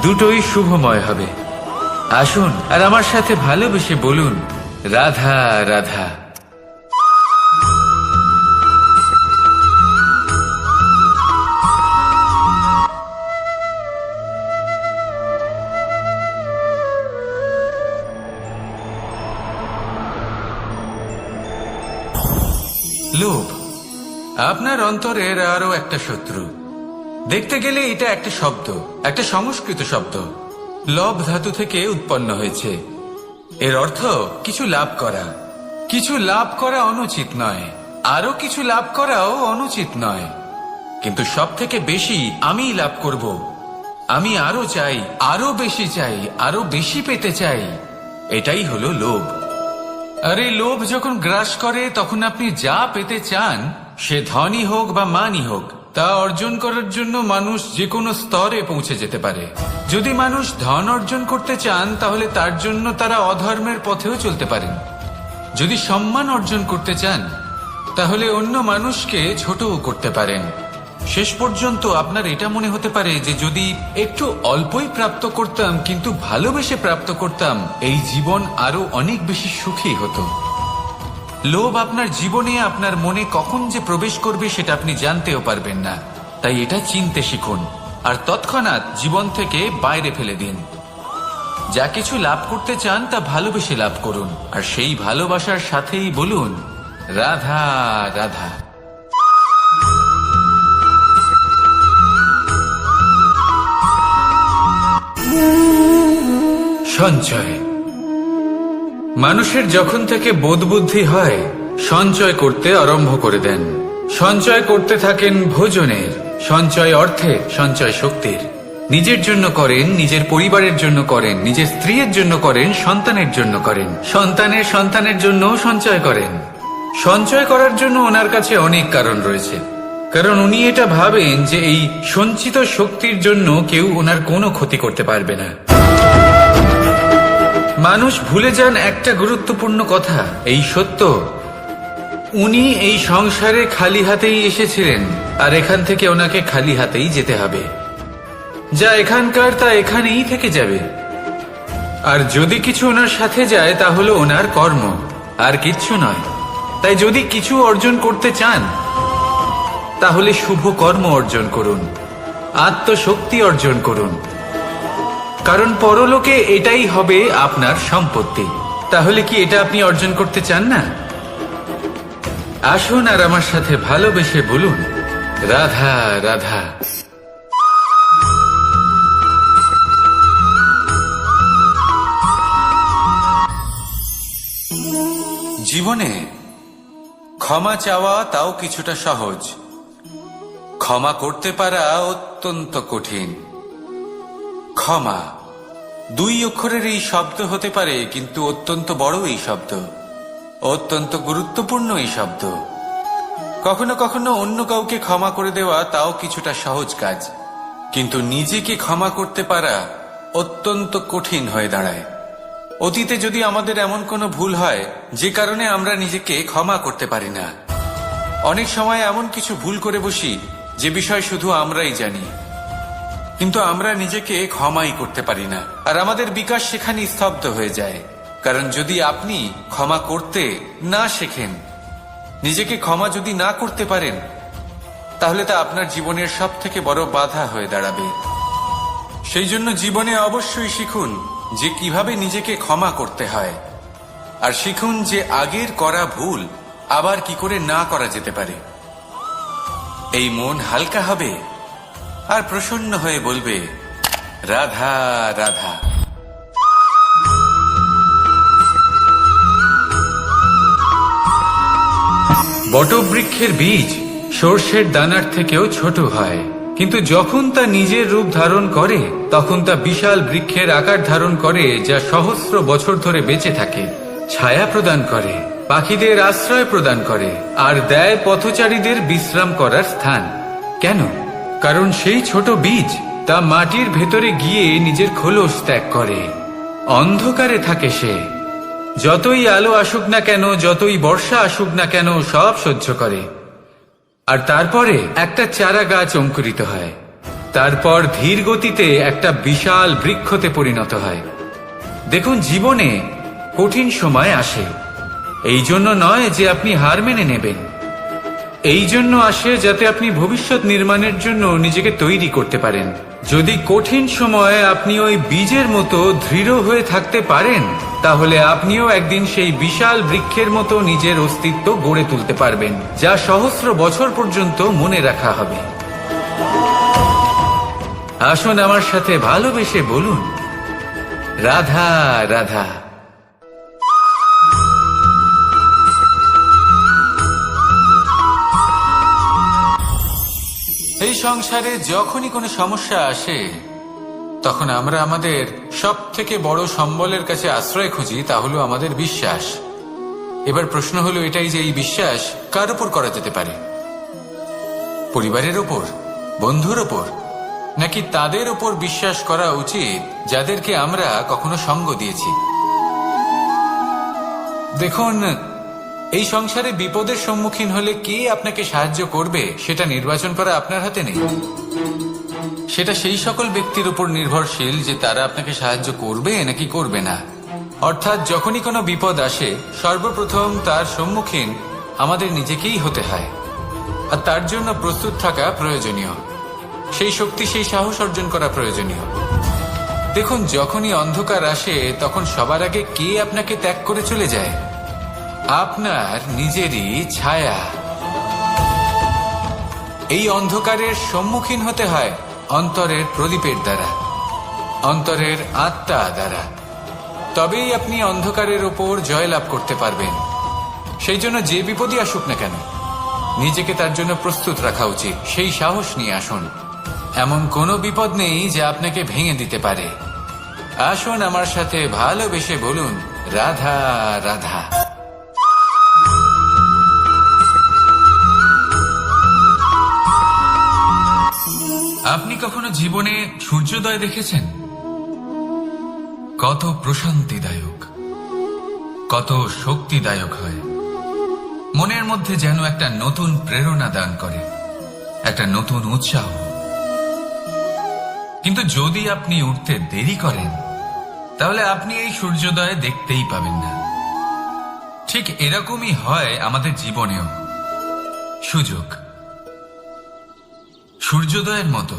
দুটোই শুভময় হবে। আসুন আর আমার সাথে ভালোবেসে বলুন, রাধা রাধা। লোভ আপনার অন্তরের আরো একটা শত্রু। দেখতে গেলে এটা একটা শব্দ, একটা সংস্কৃত শব্দ, লব ধাতু থেকে উৎপন্ন হয়েছে। এর অর্থ কিছু লাভ করা। কিছু লাভ করা অনুচিত নয়, আরো কিছু লাভ করাও অনুচিত নয়, কিন্তু সব থেকে বেশি আমি লাভ করব, আমি আরো চাই, আরো বেশি চাই, আরো বেশি পেতে চাই, এটাই হলো লোভ। আর এই লোভ যখন গ্রাস করে, তখন আপনি যা পেতে চান, সে ধনই হোক বা মানই হোক, তা অর্জন করার জন্য মানুষ যে কোনো স্তরে পৌঁছে যেতে পারে। যদি মানুষ ধন অর্জন করতে চান, তাহলে তার জন্য তারা অধর্মের পথেও চলতে পারেন। যদি সম্মান অর্জন করতে চান, তাহলে অন্য মানুষকে ছোটও করতে পারেন। শেষ পর্যন্ত আপনার এটা মনে হতে পারে যে যদি একটু অল্পই প্রাপ্ত করতাম, কিন্তু ভালোবেসে প্রাপ্ত করতাম, এই জীবন আরো অনেক বেশি সুখী হতো। লোভ আপনার জীবনে, আপনার মনে কখন যে প্রবেশ করবে সেটা আপনি জানতেও পারবেন না। তাই এটা চিনতে শিখুন, আর তৎক্ষণাৎ জীবন থেকে বাইরে ফেলে দিন। যা কিছু লাভ করতে চান তা ভালোবেসে লাভ করুন, আর সেই ভালোবাসার সাথেই বলুন, রাধা রাধা। সঞ্চয় মানুষের যখন থেকে বোধ বুদ্ধি হয়, সঞ্চয় করতে আরম্ভ করে দেন। সঞ্চয় করতে থাকেন ভোজনের, সঞ্চয় অর্থে, সঞ্চয় শক্তির। নিজের জন্য করেন, নিজের পরিবারের জন্য করেন, নিজের স্ত্রীর জন্য করেন, সন্তানের জন্য করেন, সন্তানের সন্তানের জন্য সঞ্চয় করেন। সঞ্চয় করার জন্য ওনার কাছে অনেক কারণ রয়েছে, কারণ উনি এটা ভাবেন যে এই সঞ্চিত শক্তির জন্য কেউ ওনার কোনো ক্ষতি করতে পারবে না। মানুষ ভুলে যান একটা গুরুত্বপূর্ণ কথা, এই সত্য, উনি এই সংসারে খালি হাতেই এসেছিলেন, আর এখান থেকে ওনাকে খালি হাতেই যেতে হবে। যা এখানকার তা এখানেই থেকে যাবে। আর যদি কিছু ওনার সাথে যায়, তা হলো ওনার কর্ম, আর কিচ্ছু নয়। তাই যদি কিছু অর্জন করতে চান, তাহলে শুভ কর্ম অর্জন করুন, আত্মশক্তি অর্জন করুন, কারণ পরলোকে এটাই হবে আপনার সম্পত্তি। তাহলে কি এটা আপনি অর্জন করতে চান না? আসুন আর আমার সাথে ভালোবেসে বলুন, রাধা রাধা। জীবনে ক্ষমা চাওয়া তাও কিছুটা সহজ, ক্ষমা করতে পারা অত্যন্ত কঠিন। ক্ষমা 2 অক্ষরের এই শব্দ হতে পারে, কিন্তু অত্যন্ত বড় এই শব্দ, অত্যন্ত গুরুত্বপূর্ণ এই শব্দ। কখনো কখনো অন্য কাউকে ক্ষমা করে দেওয়া তাও কিছুটা সহজ কাজ, কিন্তু নিজেকে ক্ষমা করতে পারা অত্যন্ত কঠিন হয়ে দাঁড়ায়। অতীতে যদি আমাদের এমন কোনো ভুল হয় যে কারণে আমরা নিজেকে ক্ষমা করতে পারি না, অনেক সময় এমন কিছু ভুল করে বসি যে বিষয় শুধু আমরাই জানি, কিন্তু আমরা নিজেকে ক্ষমাই করতে পারি না, আর আমাদের বিকাশ সেখানে স্তব্ধ হয়ে যায়। কারণ যদি আপনি ক্ষমা করতে না শেখেন, নিজেকে ক্ষমা যদি না করতে পারেন, তাহলে তা আপনার জীবনের সব থেকে বড় বাধা হয়ে দাঁড়াবে। সেই জন্য জীবনে অবশ্যই শিখুন যে কিভাবে নিজেকে ক্ষমা করতে হয়, আর শিখুন যে আগের করা ভুল আবার কি করে না করা যেতে পারে। এই মন হালকা হবে আর প্রসন্ন হয়ে বলবে, রাধা রাধা। বটবৃক্ষের বীজ সর্ষের দানার থেকেও ছোট হয়, কিন্তু যখন তা নিজের রূপ ধারণ করে তখন তা বিশাল বৃক্ষের আকার ধারণ করে, যা সহস্র বছর ধরে বেঁচে থাকে, ছায়া প্রদান করে, পাখিদের আশ্রয় প্রদান করে, আর দেয় পথচারীদের বিশ্রাম করার স্থান। কেন? কারণ সেই ছোট বীজ তা মাটির ভেতরে গিয়ে নিজের খোলস ত্যাগ করে। অন্ধকারে থাকে সে, যতই আলো আসুক না কেন, যতই বর্ষা আসুক না কেন, সব সহ্য করে। আর তারপরে একটা চারা গাছ অঙ্কুরিত হয়, তারপর ধীর গতিতে একটা বিশাল বৃক্ষতে পরিণত হয়। দেখুন, জীবনে কঠিন সময় আসে, এই জন্য নয় যে আপনি হার মেনে নেবেন, এই জন্য আসে যাতে আপনি ভবিষ্যৎ নির্মাণের জন্য নিজেকে তৈরি করতে পারেন। যদি কঠিন সময়ে আপনি ওই বীজের মতো দৃঢ় হয়ে থাকতে পারেন, তাহলে আপনিও একদিন সেই বিশাল বৃক্ষের মতো নিজের অস্তিত্ব গড়ে তুলতে পারবেন, যা সহস্র বছর পর্যন্ত মনে রাখা হবে। আসুন আমার সাথে ভালোবেসে বলুন, রাধা রাধা। এই সংসারে যখনই কোনো সমস্যা আসে, তখন আমরা আমাদের সব থেকে বড় সম্বলের কাছে আশ্রয় খুঁজি, তা হলো আমাদের বিশ্বাস। এবার প্রশ্ন হলো এটাই যে এই বিশ্বাস কার উপর করা যেতে পারে? পরিবারের ওপর, বন্ধুর ওপর, নাকি তাদের উপর বিশ্বাস করা উচিত যাদেরকে আমরা কখনো সঙ্গ দিয়েছি? দেখুন, এই সংসারে বিপদের সম্মুখীন হলে কে আপনাকে সাহায্য করবে সেটা নির্বাচন করা আপনার হাতে নেই। সেটা সেই সকল ব্যক্তির উপর নির্ভরশীল যে তারা আপনাকে সাহায্য করবে নাকি করবে না। অর্থাৎ যখনই কোনো বিপদ আসে, সর্বপ্রথম তার সম্মুখীন আমাদের নিজেকেই হতে হয়, আর তার জন্য প্রস্তুত থাকা প্রয়োজনীয়, সেই শক্তি, সেই সাহস অর্জন করা প্রয়োজনীয়। দেখুন, যখনই অন্ধকার আসে তখন সবার আগে কে আপনাকে ত্যাগ করে চলে যায়? আপনার নিজেরই ছায়া। এই অন্ধকারের সম্মুখীন হতে হয় অন্তরের প্রদীপের দ্বারা, অন্তরের আত্মা দ্বারা। তবেই আপনি অন্ধকারের ওপর জয়লাভ করতে পারবেন। সেই জন্য যে বিপদই আসুক না কেন, নিজেকে তার জন্য প্রস্তুত রাখা উচিত। সেই সাহস নিয়ে আসুন। এমন কোনো বিপদ নেই যা আপনাকে ভেঙে দিতে পারে। আসুন আমার সাথে ভালোবেসে বলুন, রাধা রাধা। আপনি কখনো জীবনে সূর্যোদয় দেখেছেন? কত প্রশান্তিদায়ক, কত শক্তিদায়ক হয়। মনের মধ্যে যেন একটা নতুন প্রেরণা দান করে, একটা নতুন উৎসাহ। কিন্তু যদি আপনি উঠতে দেরি করেন, তাহলে আপনি এই সূর্যোদয় দেখতেই পাবেন না। ঠিক এরকমই হয় আমাদের জীবনেও। সুযোগ সূর্যোদয়ের মতো।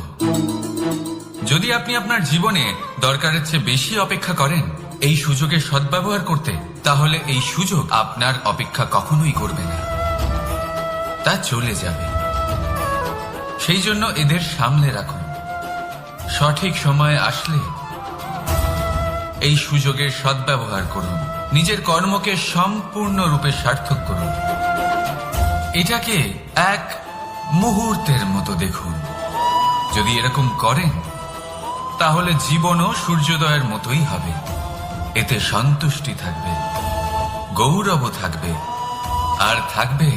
যদি আপনি আপনার জীবনে দরকারের চেয়ে বেশি অপেক্ষা করেন এই সুযোগের সদ্ব্যবহার করতে, তাহলে এই সুযোগ আপনার অপেক্ষা কখনোই করবে না, তা চলে যাবে। সেই জন্য এদের সামলে রাখুন। সঠিক সময় আসলে এই সুযোগের সদ্ব্যবহার করুন, নিজের কর্মকে সম্পূর্ণরূপে সার্থক করুন। এটাকে এক মুহূর্তের মতো দেখুন। যদি এরকম করেন তাহলে জীবনও সূর্যোদয়ের মতোই হবে। এতে সন্তুষ্টি থাকবে, গৌরব থাকবে, আর থাকবে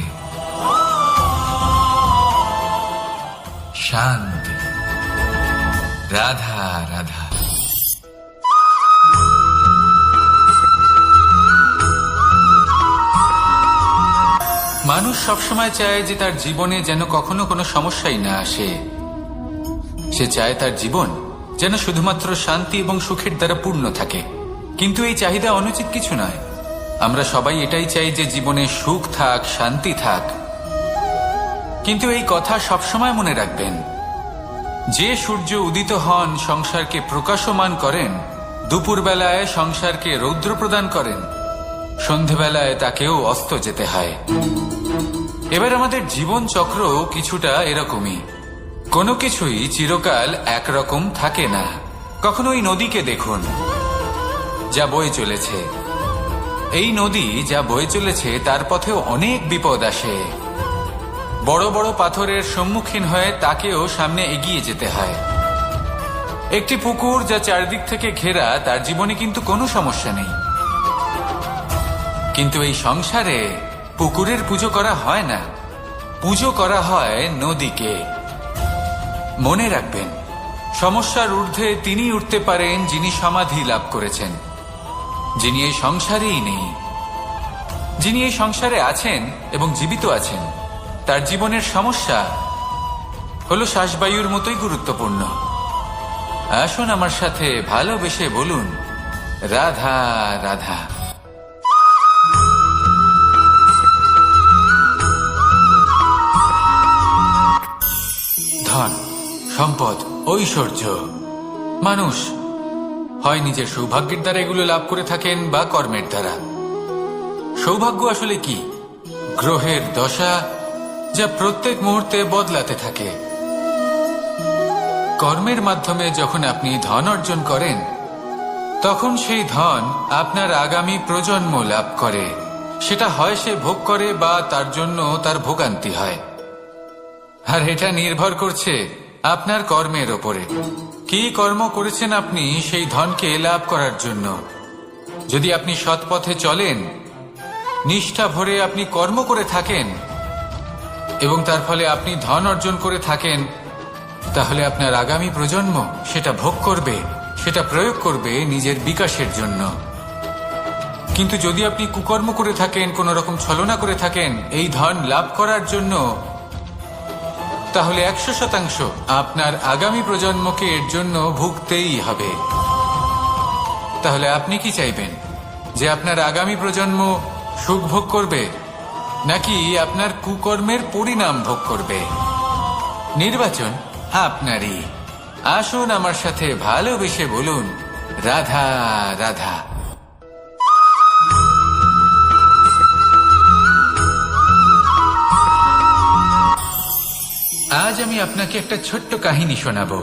শান্তি। রাধা রাধা। মানুষ সবসময় চায় যে তার জীবনে যেন কখনো কোনো সমস্যাই না আসে। সে চায় তার জীবন যেন শুধুমাত্র শান্তি এবং সুখের দ্বারা পূর্ণ থাকে। কিন্তু এই চাহিদা অনুচিত কিছু নয়। আমরা সবাই এটাই চাই যে জীবনে সুখ থাক, শান্তি থাক। কিন্তু এই কথা সবসময় মনে রাখবেন, যে সূর্য উদিত হন সংসারকে প্রকাশমান করেন, দুপুরবেলায় সংসারকে রৌদ্র প্রদান করেন, সন্ধেবেলায় তাকেও অস্ত যেতে হয়। এবার আমাদের জীবন চক্র কিছুটা এরকমই। কোনো কিছুই চিরকাল একরকম থাকে না। কখনো এই নদীকে দেখুন, যা বয়ে চলেছে। এই নদী যা বয়ে চলেছে তার পথেও অনেক বিপদ আসে। বড় বড় পাথরের সম্মুখীন হয়ে তাকেও সামনে এগিয়ে যেতে হয়। একটি পুকুর যা চারদিক থেকে ঘেরা, তার জীবনে কিন্তু কোনো সমস্যা নেই। কিন্তু এই সংসারে পুকুরের পুজো করা হয় না, পুজো করা হয় নদীকে। মনে রাখবেন, সমস্যার ঊর্ধ্বে তিনি উঠতে পারেন যিনি সমাধি লাভ করেছেন, যিনি এই সংসারেই নেই। যিনি এই সংসারে আছেন এবং জীবিত আছেন, তার জীবনের সমস্যা হলো শ্বাসবায়ুর মতোই গুরুত্বপূর্ণ। আসুন আমার সাথে ভালোবেসে বলুন, রাধা রাধা। ধন, সম্পদ, ঐশ্বর্য, মানুষ হয় নিজের সৌভাগ্যের দ্বারা এগুলো লাভ করে থাকেন বা কর্মের দ্বারা। সৌভাগ্য আসলে কি? গ্রহের দশা যা প্রত্যেক মুহূর্তে বদলাতে থাকে। কর্মের মাধ্যমে যখন আপনি ধন অর্জন করেন, তখন সেই ধন আপনার আগামী প্রজন্ম লাভ করে। সেটা হয় সে ভোগ করে বা তার জন্য তার ভোগান্তি হয়। আর এটা নির্ভর করছে আপনার কর্মের ওপরে। কি কর্ম করেছেন আপনি সেই ধনকে লাভ করার জন্য। যদি আপনি সৎ পথে চলেন, নিষ্ঠা ভরে আপনি কর্ম করে থাকেন এবং তার ফলে আপনি ধন অর্জন করে থাকেন, তাহলে আপনার আগামী প্রজন্ম সেটা ভোগ করবে, সেটা প্রয়োগ করবে নিজের বিকাশের জন্য। কিন্তু যদি আপনি কুকর্ম করে থাকেন, কোন রকম ছলনা করে থাকেন এই ধন লাভ করার জন্য, তাহলে 100% আপনার আগামী প্রজন্মকে এর জন্য ভুগতেই হবে। তাহলে আপনি কি চাইবেন? যে আপনার আগামী প্রজন্ম সুখ ভোগ করবে, নাকি আপনার কুকর্মের পরিণাম ভোগ করবে? নির্বাচন আপনারই। আসুন আমার সাথে ভালোবেসে বলুন, রাধা রাধা। আজ আমি আপনাকে একটা ছোট্ট কাহিনী শোনাবো।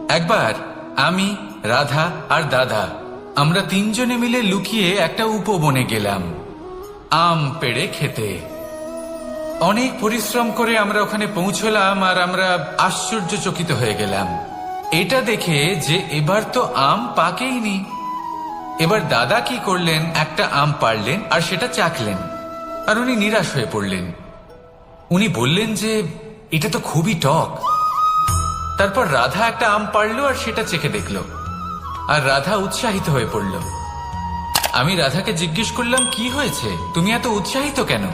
একবার আমি, রাধা আর দাদা, আমরা তিনজনে মিলে লুকিয়ে একটা উপবনে গেলাম আম পেড়ে খেতে। অনেক পরিশ্রম করে আমরা ওখানে পৌঁছলাম আর আমরা আশ্চর্যচকিত হয়ে গেলাম এটা দেখে যে এবার তো আম পাকেইনি। এবার দাদা কি করলেন, একটা আম পাড়লেন আর সেটা চাখলেন, আর উনি নিরাশ হয়ে পড়লেন। উনি বললেন যে এটা তো খুবই টক। তারপর রাধা একটা আম পাড়লো আর সেটা চেখে দেখলো, আর রাধা উৎসাহিত হয়ে পড়ল। আমি রাধাকে জিজ্ঞেস করলাম, কি হয়েছে, তুমি এত উৎসাহিত কেন?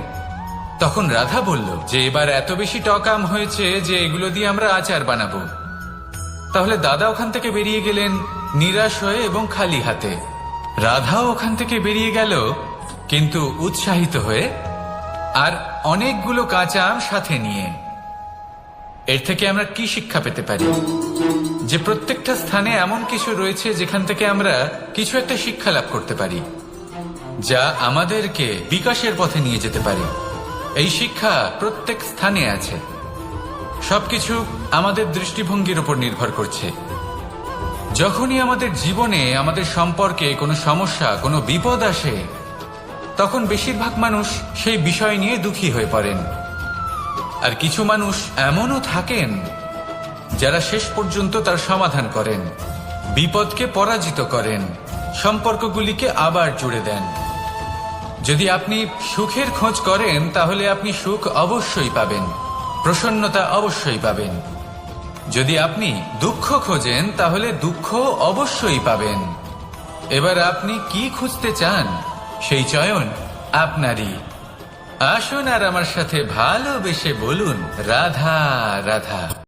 তখন রাধা বলল যে এবার এত বেশি টক আম হয়েছে যে এগুলো দিয়ে আমরা আচার বানাবো। তাহলে দাদা ওখান থেকে বেরিয়ে গেলেন নিরাশ হয়ে এবং খালি হাতে। রাধাও ওখান থেকে বেরিয়ে গেল কিন্তু উৎসাহিত হয়ে, আর অনেকগুলো কাঁচা আম সাথে নিয়ে। এর থেকে আমরা কি শিক্ষা পেতে পারি? যে প্রত্যেকটা স্থানে এমন কিছু রয়েছে যেখান থেকে আমরা কিছু একটা শিক্ষা লাভ করতে পারি, যা আমাদেরকে বিকাশের পথে নিয়ে যেতে পারে। এই শিক্ষা প্রত্যেক স্থানে আছে। সবকিছু আমাদের দৃষ্টিভঙ্গির উপর নির্ভর করছে। যখনই আমাদের জীবনে, আমাদের সম্পর্কে কোনো সমস্যা, কোনো বিপদ আসে, তখন বেশিরভাগ মানুষ সেই বিষয় নিয়ে দুঃখী হয়ে পড়েন। আর কিছু মানুষ এমনও থাকেন যারা শেষ পর্যন্ত তার সমাধান করেন, বিপদকে পরাজিত করেন, সম্পর্কগুলিকে আবার জুড়ে দেন। যদি আপনি সুখের খোঁজ করেন তাহলে আপনি সুখ অবশ্যই পাবেন, প্রসন্নতা অবশ্যই পাবেন। যদি আপনি দুঃখ খোঁজেন তাহলে দুঃখ অবশ্যই পাবেন। এবার আপনি কি খুঁজতে চান সেই চয়ন আপনারই। আসুন আর আমার সাথে ভালোবেসে বলুন রাধা রাধা।